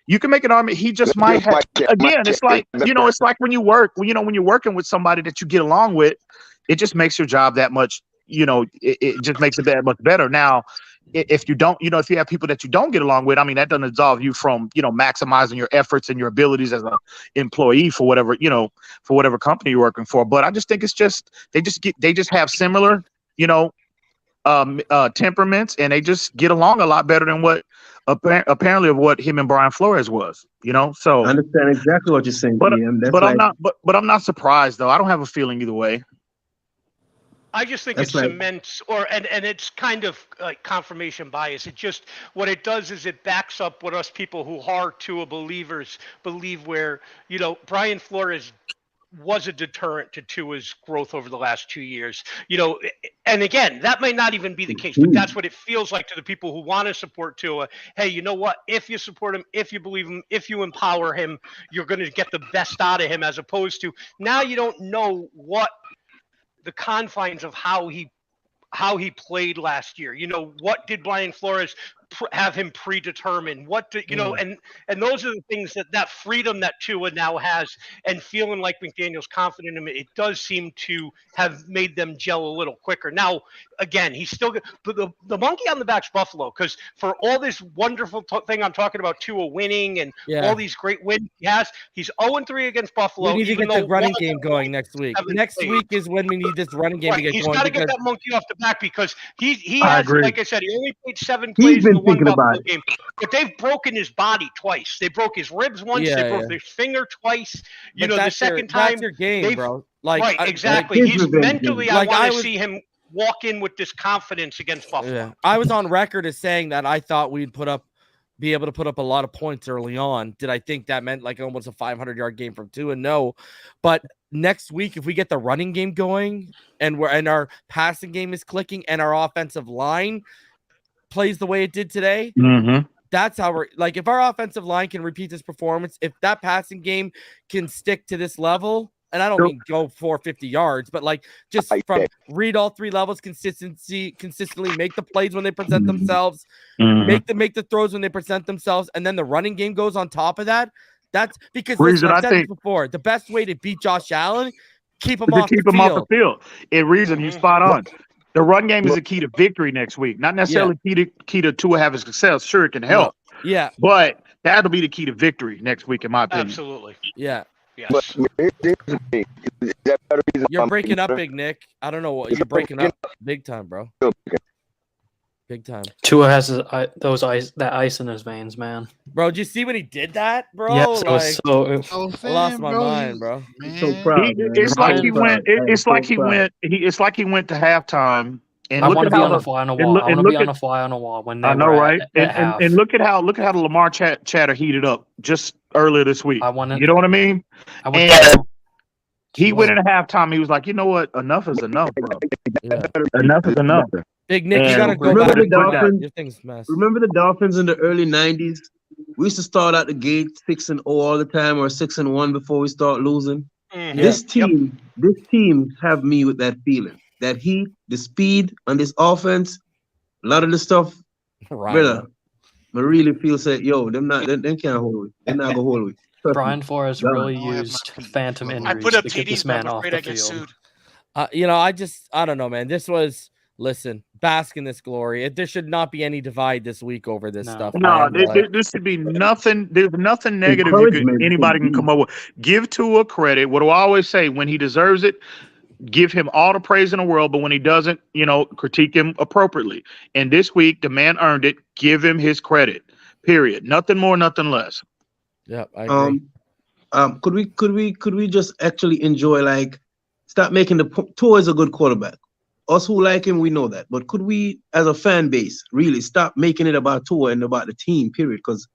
you can make an argument. He just might have, again, it's like, it's like when you work, when you're working with somebody that you get along with, it just makes your job that much, it just makes it that much better. Now, if you don't, if you have people that you don't get along with, I mean, that doesn't absolve you from, maximizing your efforts and your abilities as an employee for whatever, for whatever company you're working for. But I just think it's just, they just have similar, temperaments, and they just get along a lot better than what apparently of what him and Brian Flores was, so I understand exactly what you're saying, but DM. I'm not surprised though. I don't have a feeling either way. I just think That's it like- cements, and it's kind of like confirmation bias. It just, what it does is it backs up what us people who are Tua believers believe, where, Brian Flores was a deterrent to Tua's growth over the last 2 years. And again, that may not even be the case, but that's what it feels like to the people who want to support Tua. Hey, you know what? If you support him, if you believe him, if you empower him, you're going to get the best out of him, as opposed to now you don't know what the confines of how he played last year. What did Brian Flores have him predetermined? What did, and those are the things that freedom that Tua now has, and feeling like McDaniel's confident in him, it does seem to have made them gel a little quicker. Now, again, he's still good, but the monkey on the back's Buffalo, because for all this wonderful thing I'm talking about, Tua winning and all these great wins he has, he's 0-3 against Buffalo. We need to get the running game going next week. Next week is when we need this running game to get He's going. got to get that monkey off the back, because he I has, agree. like I said, he only played 7 He's plays in been the one thinking about Buffalo it. game, but they've broken his body twice. They broke his ribs once. They broke his finger twice. But The that's second time, that's your game, bro. Like right, I- exactly. his He's revenge mentally. game. I Like, want I to was- see him walk in with this confidence against Buffalo. Yeah. I was on record as saying that I thought we'd be able to put up a lot of points early on. Did I think that meant like almost a 500-yard game from Tua? No. But next week, if we get the running game going and our passing game is clicking and our offensive line plays the way it did today, that's how we're like, if our offensive line can repeat this performance, if that passing game can stick to this level, and I don't mean go 450 yards, but like just from read all three levels, consistently make the plays when they present themselves, make the throws when they present themselves, and then the running game goes on top of that. That's because listen, I've said this before. The best way to beat Josh Allen, keep him off the field. And reason he's spot on. The run game is a key to victory next week. Not necessarily key to Tua having success. Sure, it can help. Yeah. But that'll be the key to victory next week, in my opinion. Absolutely. Yeah. Yes. You're breaking up, Big Nick. I don't know what you're breaking up big time, bro. Big time. Tua has that ice in his veins, man. Bro, did you see when he did that, bro? Yes, I lost my mind, bro. So proud. It's like he went to halftime. And I look want at to be how on a fly on the wall. I want to be on a fly on the wall when they I know, were right? at half. And look at how the Lamar chatter heated up just earlier this week. You know what I mean? And he went into halftime. He was like, you know what? Enough is enough, bro. Enough is enough. Big Nick, you gotta go back and put that. Your thing's messed. Remember the Dolphins in the early '90s? We used to start out the gate 6-0 all the time, or 6-1 before we start losing. This team have me with that feeling. That heat, the speed on this offense, a lot of the stuff, brother, I really feel say, yo, them can't hold it. They're not gonna hold it. Brian Flores really used phantom injuries to get this man off the field. I don't know, man. This was, listen, bask in this glory. There should not be any divide this week over this stuff. No, there should be nothing. There's nothing negative anybody can come up with. Give Tua credit. What do I always say? When he deserves it, give him all the praise in the world, but when he doesn't, critique him appropriately. And this week, the man earned it. Give him his credit. Period. Nothing more, nothing less. Yeah, I agree. Could we just actually enjoy, like, stop making Tua is a good quarterback. Us who like him, we know that. But could we, as a fan base, really stop making it about Tua and about the team? Period. Because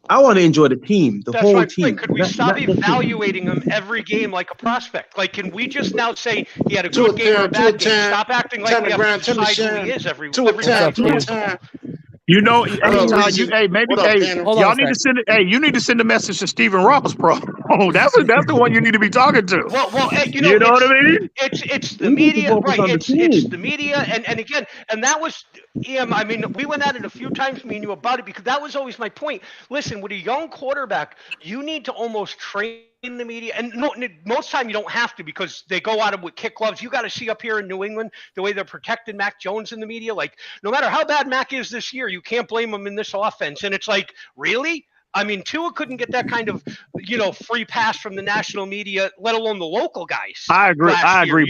I want to enjoy the team, the whole team. Could we stop evaluating him every game like a prospect? Like, can we just now say he had a good game or a bad game? Stop acting like we have to decide who he is every time. You know, y'all need to send it. Hey, you need to send a message to Stephen Ross, bro. Oh, that's the one you need to be talking to. Well, you know what I mean? It's the media, right? It's the media, and again, and that was, I mean, we went at it a few times, me and you, about it, because that was always my point. Listen, with a young quarterback, you need to almost train in the media, and most time you don't have to, because they go at him with kick gloves. You got to see up here in New England the way they're protecting Mac Jones in the media. Like, no matter how bad Mac is this year, you can't blame him in this offense. And it's like, really? I mean, Tua couldn't get that kind of, free pass from the national media, let alone the local guys. I agree,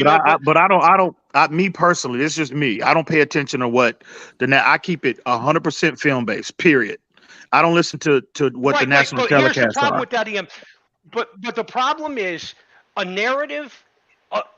but I don't. Me personally, it's just me. I don't pay attention to what I keep it 100% film based. Period. I don't listen to what the national telecasts Here's the problem are. with that, Ian. But the problem is a narrative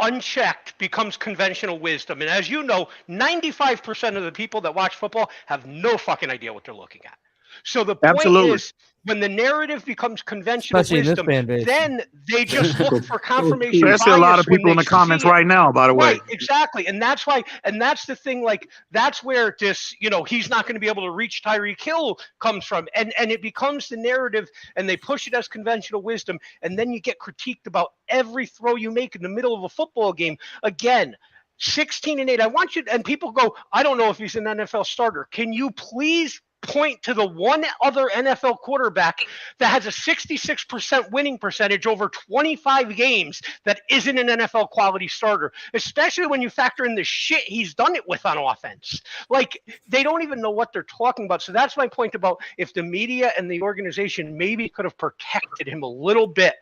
unchecked becomes conventional wisdom. And as you know, 95% of the people that watch football have no fucking idea what they're looking at. So the point is, when the narrative becomes conventional wisdom, then they just look for confirmation. There's a lot of people in the comments right now, by the way. Right, exactly. And that's why, and that's the thing, like, that's where this, he's not going to be able to reach Tyreek Hill comes from. And it becomes the narrative, and they push it as conventional wisdom. And then you get critiqued about every throw you make in the middle of a football game. Again, 16-8. I want you, and people go, I don't know if he's an NFL starter. Can you please point to the one other NFL quarterback that has a 66% winning percentage over 25 games that isn't an NFL quality starter, especially when you factor in the shit he's done it with on offense. Like, they don't even know what they're talking about. So that's my point about if the media and the organization maybe could have protected him a little bit.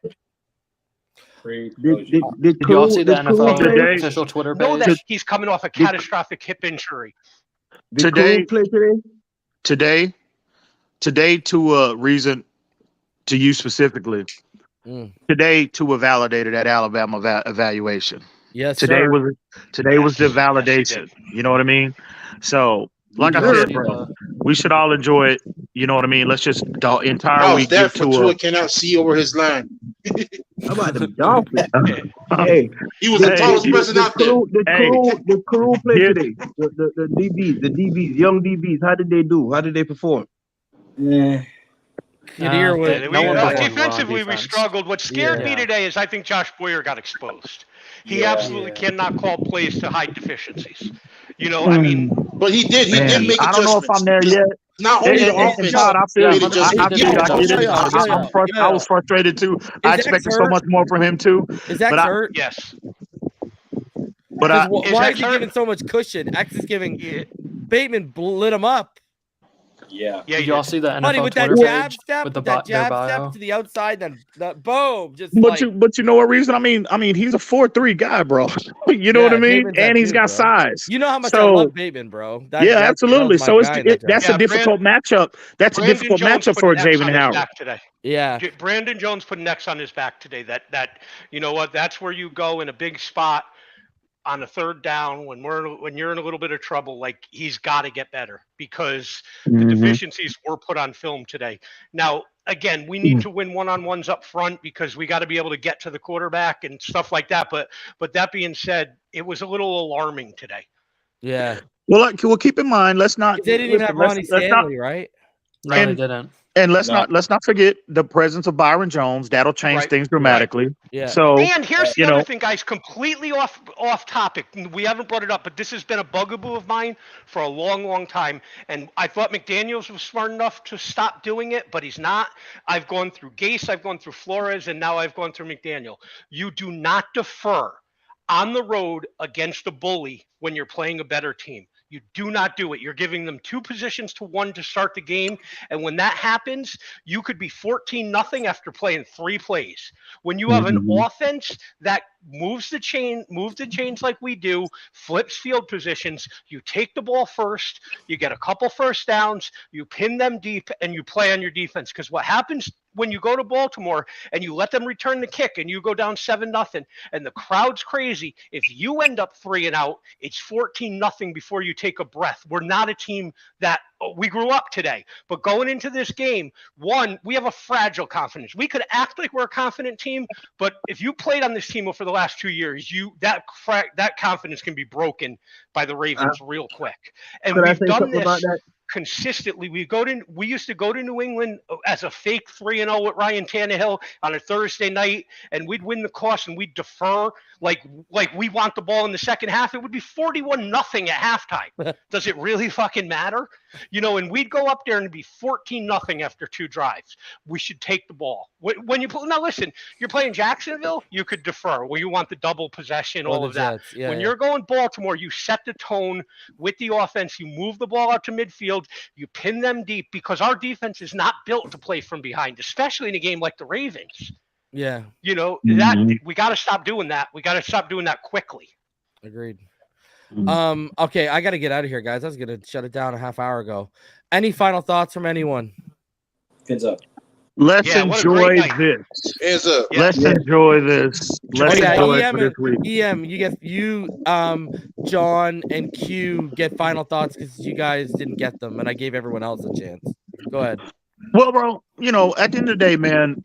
Did you all see the NFL official Twitter page? Know that he's coming off a catastrophic hip injury. Today, to a reason, to you specifically, today Tua validated that Alabama evaluation. Yes, today sir. was the validation. You know what I mean? So, like I said, bro, we should all enjoy it. You know what I mean? Let's just the entire I was week there give for to Tua cannot see over his line. How about the Dolphins? Hey, He was the tallest person out there. The crew played today. The DBs, young DBs. How did they do? How did they perform? Defensively, we struggled. What scared me today is I think Josh Boyer got exposed. He absolutely cannot call plays to hide deficiencies. You know, I mean, but he did. He did make adjustments. I don't know if I'm there yet. Not only the offense. Todd, I feel you. I I was frustrated too. I expected so much more from him too. Is X hurt? Yes. But why is he giving so much cushion? X is giving. Bateman lit him up. Yeah. Did y'all see the NFL Buddy, with that Twitter jab page step, with the that their jab bio? step to the outside, then boom, just But you know what reason? I mean, he's a 4'3" guy, bro. You know what I mean? Bateman's And that he's dude, got bro. size. You know how much I love Bateman, bro. Absolutely. That So was my guy in that that's draft. a difficult matchup. That's a Brandon difficult Jones matchup put for an X Javen on his Howard. back today. Yeah. Brandon Jones put an X on his back today. That you know what? That's where you go in a big spot on a third down when you're in a little bit of trouble. Like, he's got to get better because the deficiencies were put on film today. Now, again, we need to win one-on-ones up front because we got to be able to get to the quarterback and stuff like that. But that being said, it was a little alarming today. Yeah. Well, keep in mind, let's not. They didn't even have Ronnie Stanley, right? No, they didn't. And let's not forget the presence of Byron Jones. That'll change things dramatically. Right. Yeah. So, and here's the other thing, guys, completely off topic. We haven't brought it up, but this has been a bugaboo of mine for a long, long time. And I thought McDaniels was smart enough to stop doing it, but he's not. I've gone through Gase, I've gone through Flores, and now I've gone through McDaniel. You do not defer on the road against a bully when you're playing a better team. You do not do it. You're giving them 2 positions to 1 to start the game. And when that happens, you could be 14-0 after playing 3 plays. When you have an offense that moves the chains like we do, flips field positions, you take the ball first, you get a couple first downs, you pin them deep, and you play on your defense. Because what happens when you go to Baltimore and you let them return the kick and you go down 7-0 and the crowd's crazy, if you end up 3 and out, it's 14-0 before you take a breath. We're not a team that we grew up today. But going into this game, we have a fragile confidence. We could act like we're a confident team, but if you played on this team for the last 2 years, that confidence can be broken by the Ravens real quick. And we've done this consistently. We used to go to New England as a fake 3-0 with Ryan Tannehill on a Thursday night, and we'd win the toss and we'd defer like we want the ball in the second half. It would be 41-0 at halftime. Does it really fucking matter? You know, and we'd go up there and be 14-0 after 2 drives. We should take the ball. When you now listen, you're playing Jacksonville, you could defer. Well, you want the double possession, all of that. When you're going Baltimore, you set the tone with the offense. You move the ball out to midfield. You pin them deep because our defense is not built to play from behind, especially in a game like the Ravens. Yeah. You know, that we got to stop doing that. We got to stop doing that quickly. Agreed. Okay, I got to get out of here, guys. I was going to shut it down a half hour ago. Any final thoughts from anyone? Fins up. Let's enjoy this. Hands up. Let's enjoy this. Let's enjoy it for this week. EM, John, and Q get final thoughts because you guys didn't get them, and I gave everyone else a chance. Go ahead. Well, bro, you know, at the end of the day, man,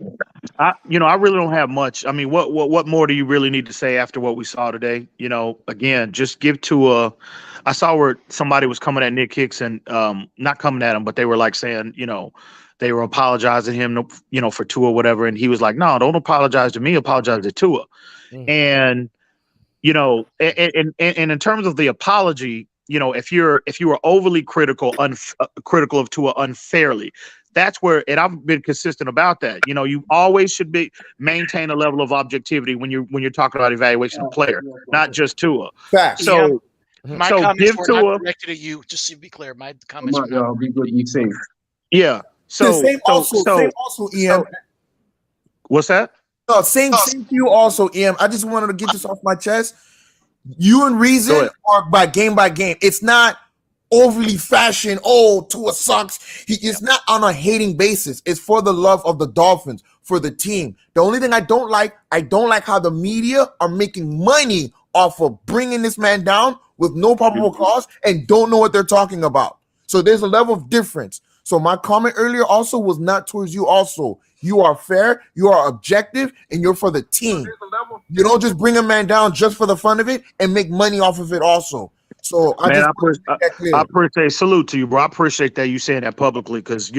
I really don't have much. I mean, what more do you really need to say after what we saw today? You know, again, just give Tua. I saw where somebody was coming at Nick Hicks and not coming at him, but they were like saying, you know, they were apologizing him, you know, for Tua or whatever, and he was like, "No, don't apologize to me. Apologize to Tua." And you know, and in terms of the apology, you know, if you were overly critical of Tua unfairly, that's where, and I've been consistent about that. You know, you always should maintain a level of objectivity when you're talking about evaluation of player, not just Tua. Facts. So, my so comments give were Tua. not directed at you. Just to be clear, my comments were Y'all be good. Be safe. Yeah. Same also, Ian. What's that? No, same to you also, Ian. I just wanted to get this off my chest. You and Reason are by game. It's not overly fashion. Oh, Tua sucks. It's not on a hating basis. It's for the love of the Dolphins, for the team. The only thing I don't like how the media are making money off of bringing this man down with no probable cause and don't know what they're talking about. So there's a level of difference. So my comment earlier also was not towards you also. You are fair, you are objective, and you're for the team. You don't just bring a man down just for the fun of it and make money off of it also. So I appreciate salute to you, bro. I appreciate that you saying that publicly because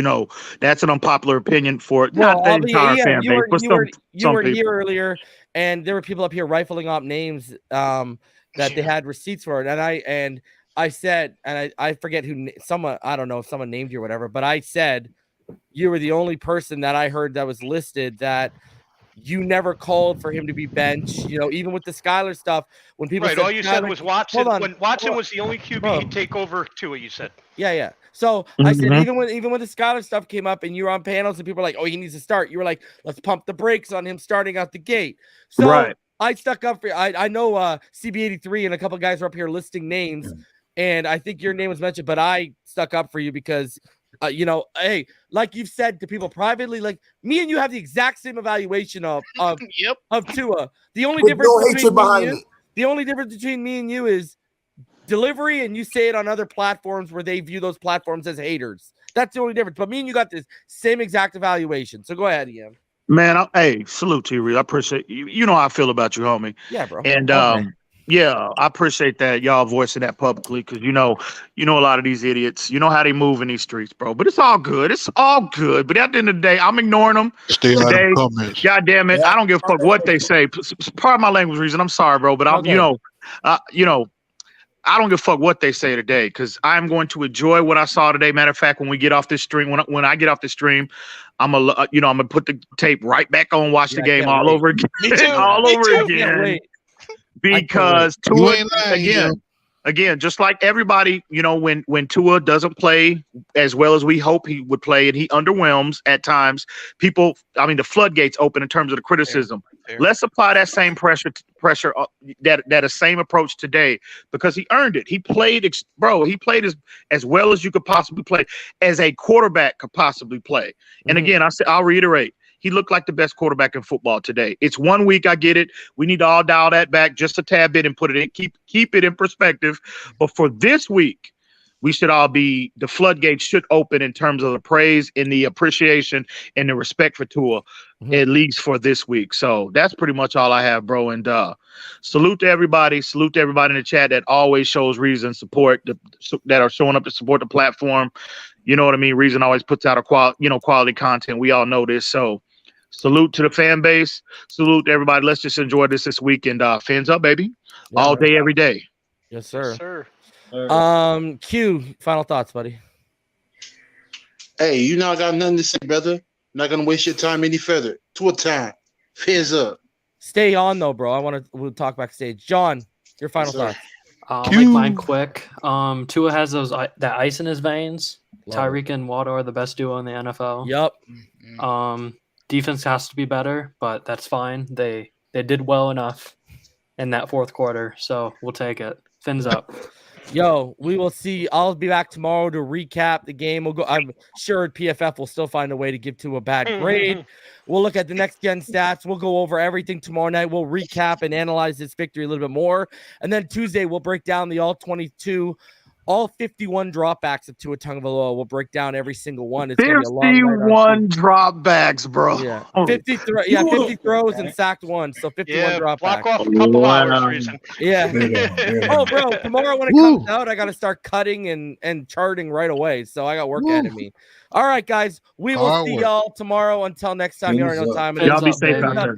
that's an unpopular opinion for not the entire fan base, but you were people. here earlier, and there were people up here rifling off names that they had receipts for it, and I said, and I forget who someone, I don't know if someone named you or whatever, but I said you were the only person that I heard that was listed that you never called for him to be benched, even with the Skyler stuff. When people all you said was Watson. When Watson was the only QB he'd take over Tua, you said. Yeah. So I said even when the Skyler stuff came up and you were on panels and people were like, "Oh, he needs to start," you were like, "Let's pump the brakes on him starting out the gate." So I stuck up for you. I know CB83 and a couple guys were up here listing names, and I think your name was mentioned, but I stuck up for you because. Hey, like you've said to people privately, like me and you have the exact same evaluation of Tua. The only difference between me and you is delivery, and you say it on other platforms where they view those platforms as haters. That's the only difference. But me and you got this same exact evaluation. So go ahead, Ian. Man, salute to you, Reed. I appreciate you. You know how I feel about you, homie. Yeah, bro. And yeah, I appreciate that y'all voicing that publicly because you know a lot of these idiots. You know how they move in these streets, bro. But it's all good. It's all good. But at the end of the day, I'm ignoring them. Stay out of comments. God damn it, I don't give a fuck what they say. Part of my language reason. I'm sorry, bro, but I don't give a fuck what they say today because I'm going to enjoy what I saw today. Matter of fact, when we get off this stream, when I get off the stream, I'm gonna put the tape right back on, watch the game all over again. Me too. All over again. Because Tua, again, just like everybody, when Tua doesn't play as well as we hope he would play, and he underwhelms at times, the floodgates open in terms of the criticism. Fair. Let's apply that same pressure, that same approach today because he earned it. He played, He played as well as you could possibly play, as a quarterback could possibly play. And again, I'll reiterate. He looked like the best quarterback in football today. It's 1 week. I get it. We need to all dial that back just a tad bit and put it in, keep it in perspective. But for this week, we should all the floodgates should open in terms of the praise and the appreciation and the respect for Tua, at least for this week. So that's pretty much all I have, bro. And salute to everybody. Salute to everybody in the chat that always shows reason, support that are showing up to support the platform. You know what I mean? Reason always puts out quality content. We all know this. So salute to the fan base. Salute to everybody. Let's just enjoy this weekend. Fins up, baby. All day, every day. Yes, sir. Yes, sir. Q, final thoughts, buddy. Hey, you not got nothing to say, brother. Not gonna waste your time any further. To a time. Fins up. Stay on though, bro. We'll talk backstage. John, your final thoughts. I'll make mine quick. Tua has that ice in his veins. Tyreek and Waddle are the best duo in the NFL. Yep. Defense has to be better, but that's fine. They did well enough in that fourth quarter, so we'll take it. Fins up. Yo, we will see. I'll be back tomorrow to recap the game. I'm sure PFF will still find a way to give to a bad grade. We'll look at the next gen stats. We'll go over everything tomorrow night. We'll recap and analyze this victory a little bit more. And then Tuesday, we'll break down the all 22, all 51 dropbacks of Tua Tagovailoa. We'll break down every single one. It's 51 dropbacks, bro. Yeah, 50 throws and sacked one. So 51 dropbacks. Block off a couple hours, reason. Yeah. Oh, bro, tomorrow when it comes out, I got to start cutting and charting right away. So I got work ahead of me. All right, guys. We will see y'all tomorrow. Until next time, you already know time. Y'all be safe out there.